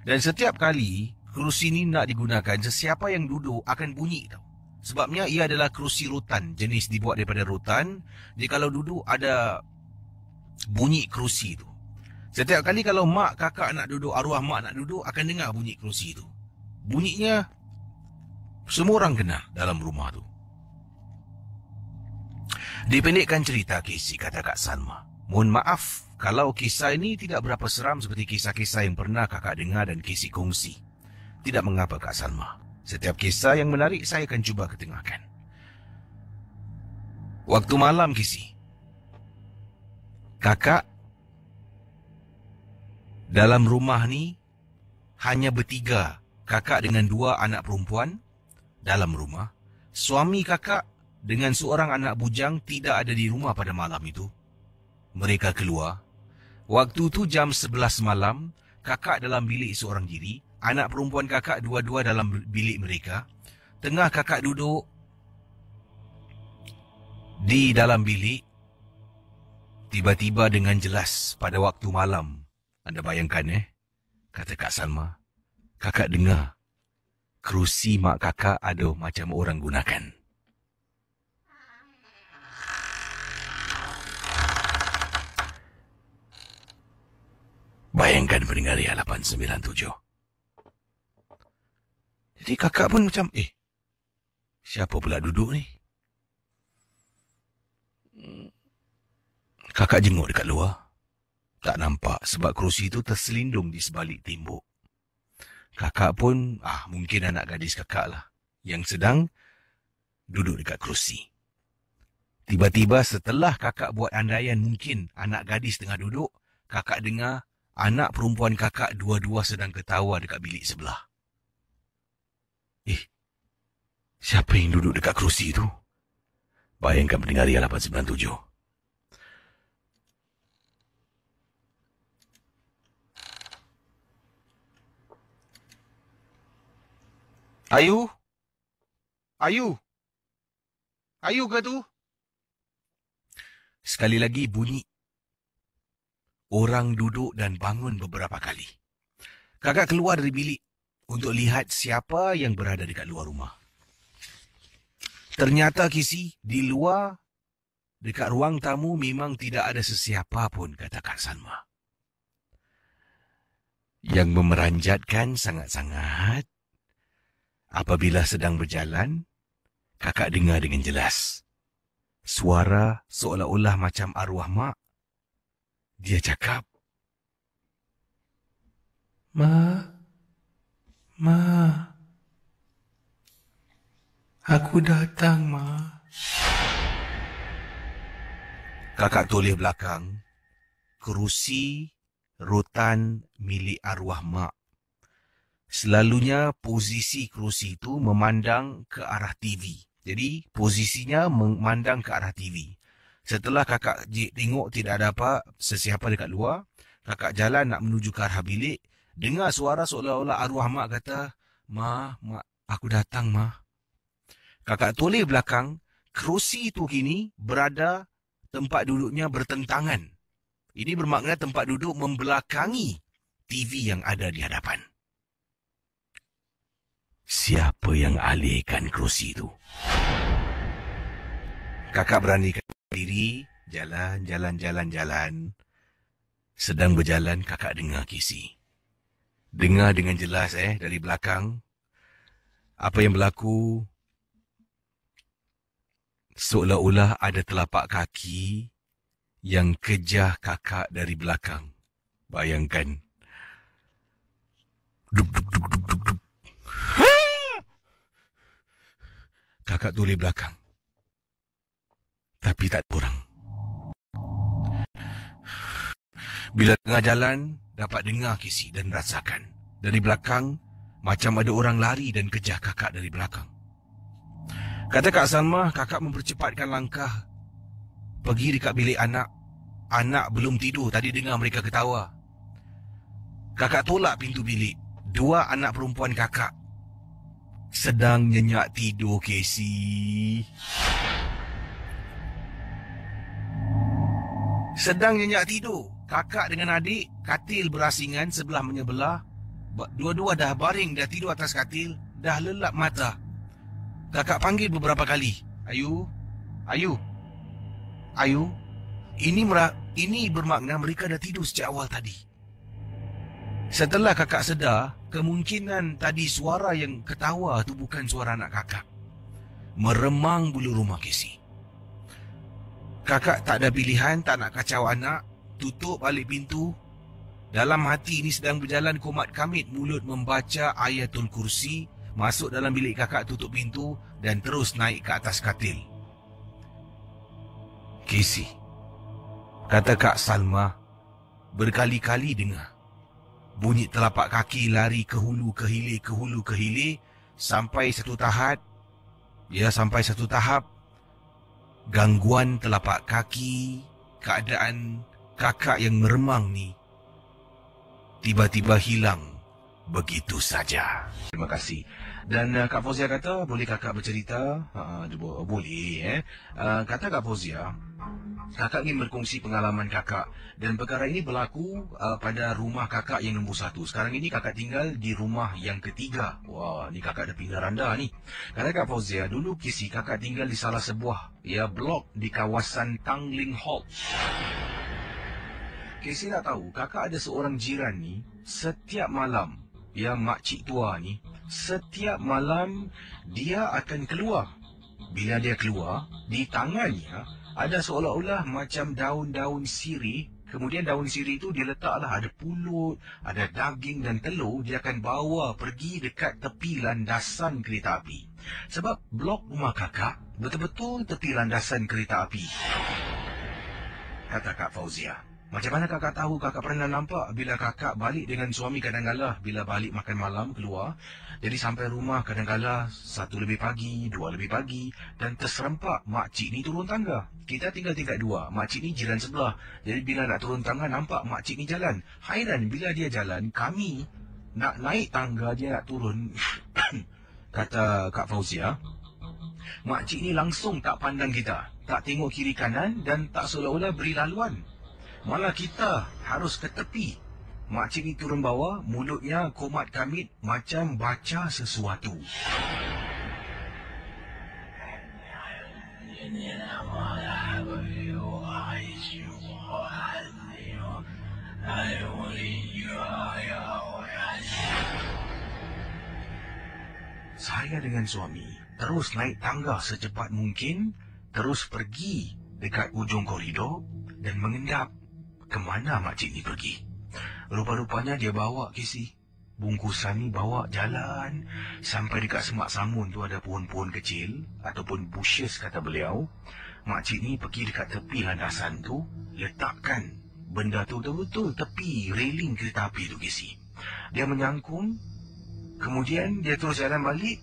Dan setiap kali kerusi ni nak digunakan, sesiapa yang duduk akan bunyi tau. Sebabnya ia adalah kerusi rotan, jenis dibuat daripada rotan. Jadi kalau duduk ada bunyi kerusi tu. Setiap kali kalau mak kakak nak duduk, arwah mak nak duduk, akan dengar bunyi kerusi tu. Bunyinya semua orang kena dalam rumah tu. Dipendekkan cerita Casey, kata Kak Salma. Mohon maaf kalau kisah ini tidak berapa seram seperti kisah-kisah yang pernah kakak dengar dan Casey kongsi. Tidak mengapa Kak Salma. Setiap kisah yang menarik saya akan cuba ketengahkan. Waktu malam Casey, kakak dalam rumah ni hanya bertiga. Kakak dengan 2 anak perempuan dalam rumah. Suami kakak dengan seorang anak bujang tidak ada di rumah pada malam itu. Mereka keluar. Waktu tu jam 11 malam, kakak dalam bilik seorang diri. Anak perempuan kakak dua-dua dalam bilik mereka. Tengah kakak duduk di dalam bilik. Tiba-tiba dengan jelas pada waktu malam. Anda bayangkan kata Kak Salma. Kakak dengar kerusi mak kakak ada macam orang gunakan. Bayangkan pendengar Ria 897. Jadi kakak pun macam, siapa pula duduk ni? Kakak jenguk dekat luar. Tak nampak sebab kerusi itu terselindung di sebalik tembok. Kakak pun, mungkin anak gadis kakak lah, yang sedang duduk dekat kerusi. Tiba-tiba setelah kakak buat andaian mungkin anak gadis tengah duduk, kakak dengar anak perempuan kakak dua-dua sedang ketawa dekat bilik sebelah. Siapa yang duduk dekat kerusi itu? Bayangkan pendengar Ria 897. Ayu? Ayu? Ayu ke tu? Sekali lagi bunyi. Orang duduk dan bangun beberapa kali. Kakak keluar dari bilik untuk lihat siapa yang berada dekat luar rumah. Ternyata Casey, di luar dekat ruang tamu memang tidak ada sesiapa pun, kata Kak Salma. Yang memeranjatkan sangat-sangat, apabila sedang berjalan, kakak dengar dengan jelas. Suara seolah-olah macam arwah mak. Dia cakap, Ma, aku datang, Ma. Kakak toleh belakang, kerusi rotan milik arwah mak. Selalunya posisi kerusi itu memandang ke arah TV. Jadi posisinya memandang ke arah TV. Setelah kakak tengok tidak ada apa, sesiapa dekat luar, kakak jalan nak menuju ke arah bilik, dengar suara seolah-olah arwah mak kata, Ma, aku datang, Ma. Kakak toleh belakang, kerusi itu kini berada tempat duduknya bertentangan. Ini bermakna tempat duduk membelakangi TV yang ada di hadapan. Siapa yang alihkan kerusi itu? Kakak beranikan diri, jalan. Sedang berjalan, kakak dengar Casey. Dengar dengan jelas dari belakang. Apa yang berlaku, seolah-olah ada telapak kaki yang kejar kakak dari belakang. Bayangkan. Duk, duk, duk, duk, duk, duk. Kakak toleh belakang. Tapi tak ada orang. Bila tengah jalan, dapat dengar Casey dan rasakan. Dari belakang, macam ada orang lari dan kejar kakak dari belakang. Kata Kak Salma, kakak mempercepatkan langkah. Pergi dekat bilik anak. Anak belum tidur, tadi dengar mereka ketawa. Kakak tolak pintu bilik. 2 anak perempuan kakak sedang nyenyak tidur, Casey. Sedang nyenyak tidur. Kakak dengan adik, katil berasingan sebelah menyebelah. Dua-dua dah baring, dah tidur atas katil, dah lelap mata. Kakak panggil beberapa kali. Ayu, Ayu, Ayu. Ini bermakna mereka dah tidur sejak awal tadi. Setelah kakak sedar, kemungkinan tadi suara yang ketawa tu bukan suara anak kakak. Meremang bulu rumah Casey. Kakak tak ada pilihan, tak nak kacau anak. Tutup balik pintu. Dalam hati ini sedang berjalan komat kamit mulut membaca ayatul kursi. Masuk dalam bilik kakak, tutup pintu dan terus naik ke atas katil. Casey, kata Kak Salma, berkali-kali dengar bunyi telapak kaki lari ke hulu ke hilir, sampai satu tahap gangguan telapak kaki, keadaan kakak yang meremang ni tiba-tiba hilang begitu saja. Terima kasih. Dan Kak Fauzia kata, boleh kakak bercerita? Boleh. Kata Kak Fauzia, kakak ingin berkongsi pengalaman kakak. Dan perkara ini berlaku pada rumah kakak yang nombor 1. Sekarang ini kakak tinggal di rumah yang ketiga. Wah, ni kakak ada pindah randa ni. Kata Kak Fauzia, dulu Casey kakak tinggal di salah sebuah blok di kawasan Tanglin Halt. Casey nak tahu, kakak ada seorang jiran ni, setiap malam, makcik tua ni, setiap malam dia akan keluar. Bila dia keluar, di tangannya ada seolah-olah macam daun-daun sirih. Kemudian daun sirih itu dia letaklah, ada pulut, ada daging dan telur. Dia akan bawa pergi dekat tepi landasan kereta api. Sebab blok rumah kakak betul-betul tepi landasan kereta api. Kata Kak Fauzia. Macam mana kakak tahu? Kakak pernah nampak bila kakak balik dengan suami kadang-kala bila balik makan malam keluar. Jadi sampai rumah kadang-kala 1 lebih pagi, 2 lebih pagi dan terserempak makcik ni turun tangga. Kita tinggal tingkat 2, makcik ni jiran sebelah. Jadi bila nak turun tangga nampak makcik ni jalan. Hairan bila dia jalan, kami nak naik tangga dia nak turun. Kata Kak Fauzia, makcik ni langsung tak pandang kita, tak tengok kiri kanan dan tak seolah-olah beri laluan. Malah kita harus ke tepi. Makcik ni turun bawah, mulutnya komat kamit macam baca sesuatu. Saya dengan suami terus naik tangga secepat mungkin, terus pergi dekat ujung koridor dan mengendap ke mana makcik ni pergi. Rupa-rupanya dia bawa Casey. Bungkusan ni bawa jalan sampai dekat semak samun tu ada pohon-pohon kecil ataupun bushes kata beliau. Makcik ni pergi dekat tepi landasan tu, letakkan benda tu betul-betul tepi railing kereta api tu Casey. Dia menyangkung, kemudian dia terus jalan balik.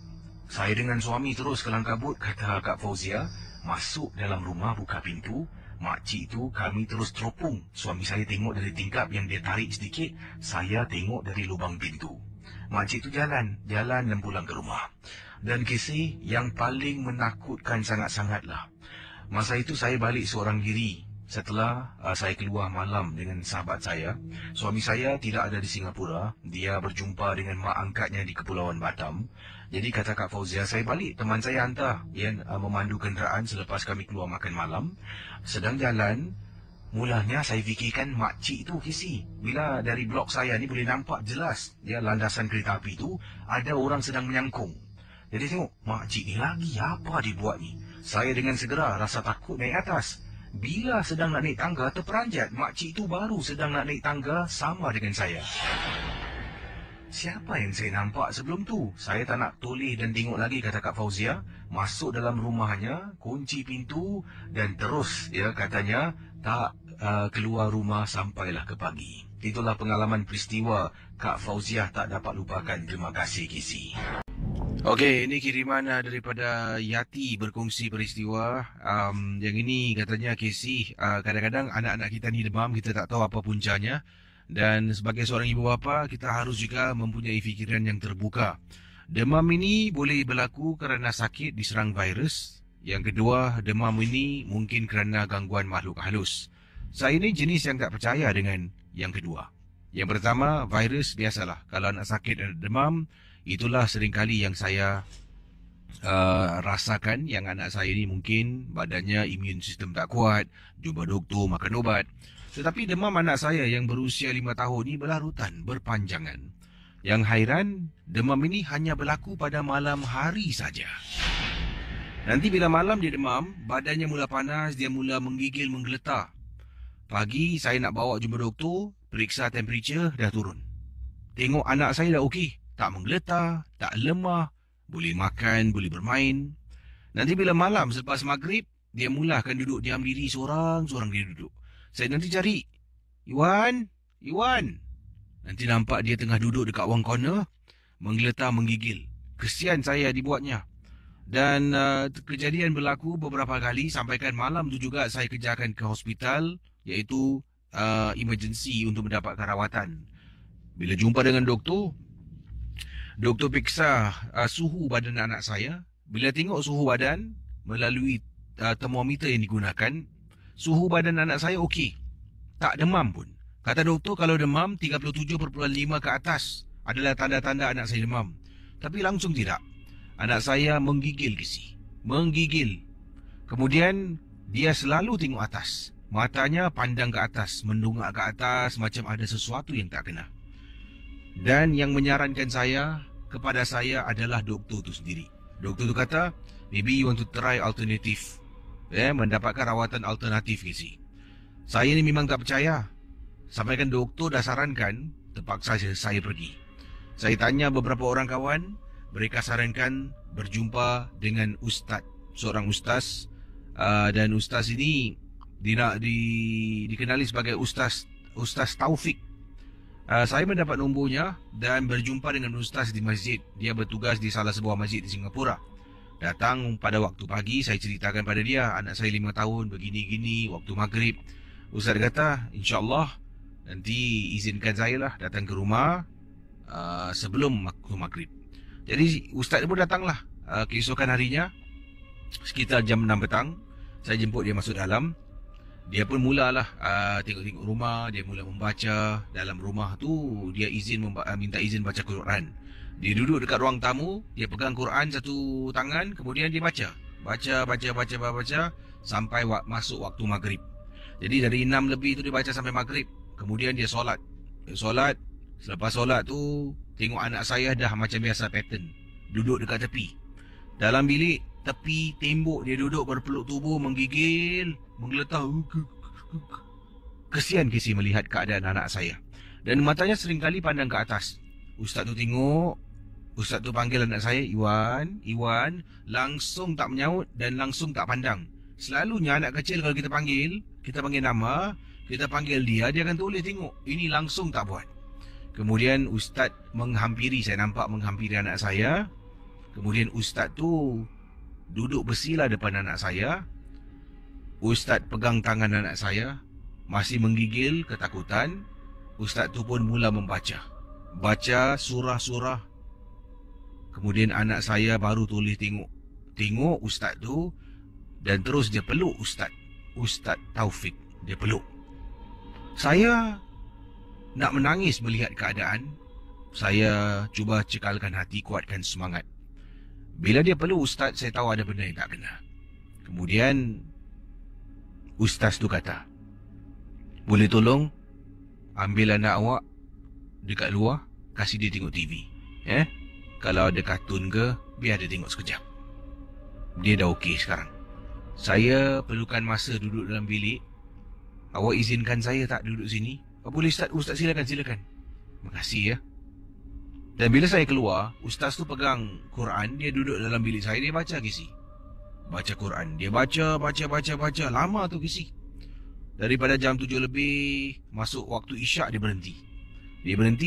Saya dengan suami terus kelang kabut, kata Kak Fauzia, masuk dalam rumah buka pintu. Makcik tu kami terus teropong. Suami saya tengok dari tingkap yang dia tarik sedikit. Saya tengok dari lubang pintu. Makcik tu jalan dan pulang ke rumah. Dan Casey, yang paling menakutkan sangat-sangatlah. Masa itu saya balik seorang diri. Setelah saya keluar malam dengan sahabat saya. Suami saya tidak ada di Singapura. Dia berjumpa dengan mak angkatnya di Kepulauan Batam. Jadi kata Kak Fauzia, saya balik. Teman saya hantar yang memandu kenderaan selepas kami keluar makan malam. Sedang jalan, mulanya saya fikirkan makcik tu Casey. Bila dari blok saya ni boleh nampak jelas dia landasan kereta api tu ada orang sedang menyangkung. Jadi tengok, makcik ni lagi apa dia buat ni? Saya dengan segera rasa takut naik atas. Bila sedang nak naik tangga terperanjat, makcik tu baru sedang nak naik tangga sama dengan saya. Siapa yang saya nampak sebelum tu? Saya tak nak toleh dan tengok lagi, kata Kak Fauzia. Masuk dalam rumahnya, kunci pintu dan terus katanya tak keluar rumah sampailah ke pagi. Itulah pengalaman peristiwa Kak Fauzia tak dapat lupakan. Terima kasih Kisi. Okey, ini kiriman daripada Yati berkongsi peristiwa. Yang ini katanya Kisi, kadang-kadang anak-anak kita ni demam, kita tak tahu apa puncanya. Dan sebagai seorang ibu bapa, kita harus juga mempunyai fikiran yang terbuka. Demam ini boleh berlaku kerana sakit diserang virus. Yang kedua, demam ini mungkin kerana gangguan makhluk halus. Saya ini jenis yang tak percaya dengan yang kedua. Yang pertama, virus biasalah. Kalau anak sakit dan demam, itulah seringkali yang saya rasakan. Yang anak saya ini mungkin badannya imun sistem tak kuat, jumpa doktor, makan ubat. Tetapi demam anak saya yang berusia 5 tahun ini berlarutan, berpanjangan. Yang hairan, demam ini hanya berlaku pada malam hari saja. Nanti bila malam dia demam, badannya mula panas, dia mula menggigil, menggeletar. Pagi saya nak bawa jumpa doktor, periksa temperature, dah turun. Tengok anak saya dah okey, tak menggeletar, tak lemah, boleh makan, boleh bermain. Nanti bila malam selepas maghrib, dia mula akan duduk diam diri seorang-seorang dia duduk. Saya nanti cari, Iwan. Nanti nampak dia tengah duduk dekat one corner, menggeletar, menggigil. Kesian saya dibuatnya. Dan kejadian berlaku beberapa kali, sampaikan malam tu juga saya kejarkan ke hospital, iaitu emergency untuk mendapatkan rawatan. Bila jumpa dengan doktor periksa suhu badan anak saya. Bila tengok suhu badan melalui termometer yang digunakan, suhu badan anak saya okey. Tak demam pun. Kata doktor kalau demam 37.5 ke atas adalah tanda-tanda anak saya demam. Tapi langsung tidak. Anak saya menggigil Kisi. Menggigil. Kemudian dia selalu tengok atas. Matanya pandang ke atas, mendongak ke atas macam ada sesuatu yang tak kena. Dan yang menyarankan kepada saya adalah doktor tu sendiri. Doktor tu kata, maybe you want to try alternative. Mendapatkan rawatan alternatif Kisi. Saya ni memang tak percaya. Sampaikan doktor dah sarankan, terpaksa saya pergi. Saya tanya beberapa orang kawan, mereka sarankan berjumpa dengan ustaz, seorang ustaz. Dan ustaz ini dikenali sebagai Ustaz Taufik. Saya mendapat nombornya dan berjumpa dengan ustaz di masjid. Dia bertugas di salah sebuah masjid di Singapura. Datang pada waktu pagi, saya ceritakan pada dia, anak saya 5 tahun, begini-gini, waktu maghrib. Ustaz kata, insyaAllah, nanti izinkan saya lah datang ke rumah sebelum waktu maghrib. Jadi, ustaz pun datanglah keesokan harinya, sekitar jam 6 petang. Saya jemput dia masuk dalam. Dia pun mulalah tengok-tengok rumah, dia mula membaca. Dalam rumah tu, dia minta izin baca Quran. Dia duduk dekat ruang tamu, dia pegang Quran satu tangan, kemudian dia baca. Baca sampai masuk waktu maghrib. Jadi dari 6 lebih tu dia baca sampai maghrib. Kemudian dia solat. Selepas solat tu, tengok anak saya dah macam biasa pattern. Duduk dekat tepi. Dalam bilik, tepi tembok dia duduk berpeluk tubuh, menggigil, menggeletar. Kesian Kisi melihat keadaan anak saya. Dan matanya seringkali pandang ke atas. Ustaz tu tengok, ustaz tu panggil anak saya, Iwan, langsung tak menyaut dan langsung tak pandang. Selalunya anak kecil kalau kita panggil nama, kita panggil dia akan toleh tengok. Ini langsung tak buat. Kemudian ustaz menghampiri, saya nampak menghampiri anak saya. Kemudian ustaz tu duduk bersila depan anak saya. Ustaz pegang tangan anak saya, masih menggigil ketakutan. Ustaz tu pun mula membaca. Baca surah-surah. Kemudian anak saya baru toleh tengok ustaz tu. Dan terus dia peluk Ustaz Taufik. Dia peluk. Saya nak menangis melihat keadaan. Saya cuba cekalkan hati, kuatkan semangat. Bila dia peluk Ustaz, saya tahu ada benda yang tak kena. Kemudian Ustaz tu kata, boleh tolong ambil anak awak dekat luar, kasih dia tengok TV. Kalau ada kartun ke, biar dia tengok sekejap. Dia dah okey sekarang. Saya perlukan masa duduk dalam bilik. Awak izinkan saya tak duduk sini? Boleh Ustaz? Ustaz silakan. Terima kasih ya. Dan bila saya keluar, Ustaz tu pegang Quran. Dia duduk dalam bilik saya. Dia baca kisi. Baca Quran. Dia baca. Lama tu kisi. Daripada jam 7 lebih, masuk waktu isyak dia berhenti.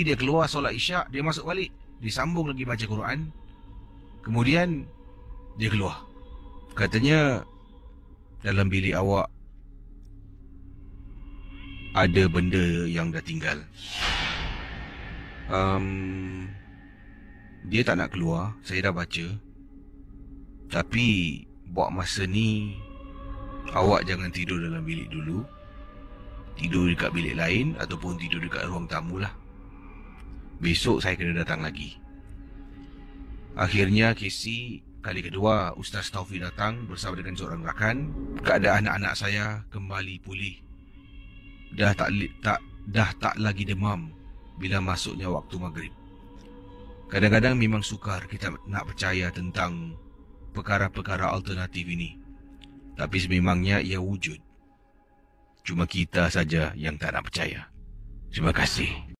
Dia keluar solat isyak. Dia masuk balik. Dia sambung lagi baca Quran. Kemudian dia keluar. Katanya dalam bilik awak ada benda yang dah tinggal. Dia tak nak keluar. Saya dah baca. Tapi buat masa ni, awak jangan tidur dalam bilik dulu. Tidur dekat bilik lain ataupun tidur dekat ruang tamu lah. Besok saya kena datang lagi. Akhirnya Casey, kali kedua Ustaz Taufik datang bersama dengan seorang rakan. Keadaan anak saya kembali pulih. Dah tak lagi demam bila masuknya waktu maghrib. Kadang-kadang memang sukar kita nak percaya tentang perkara-perkara alternatif ini. Tapi sememangnya ia wujud. Cuma kita saja yang tak nak percaya. Terima kasih.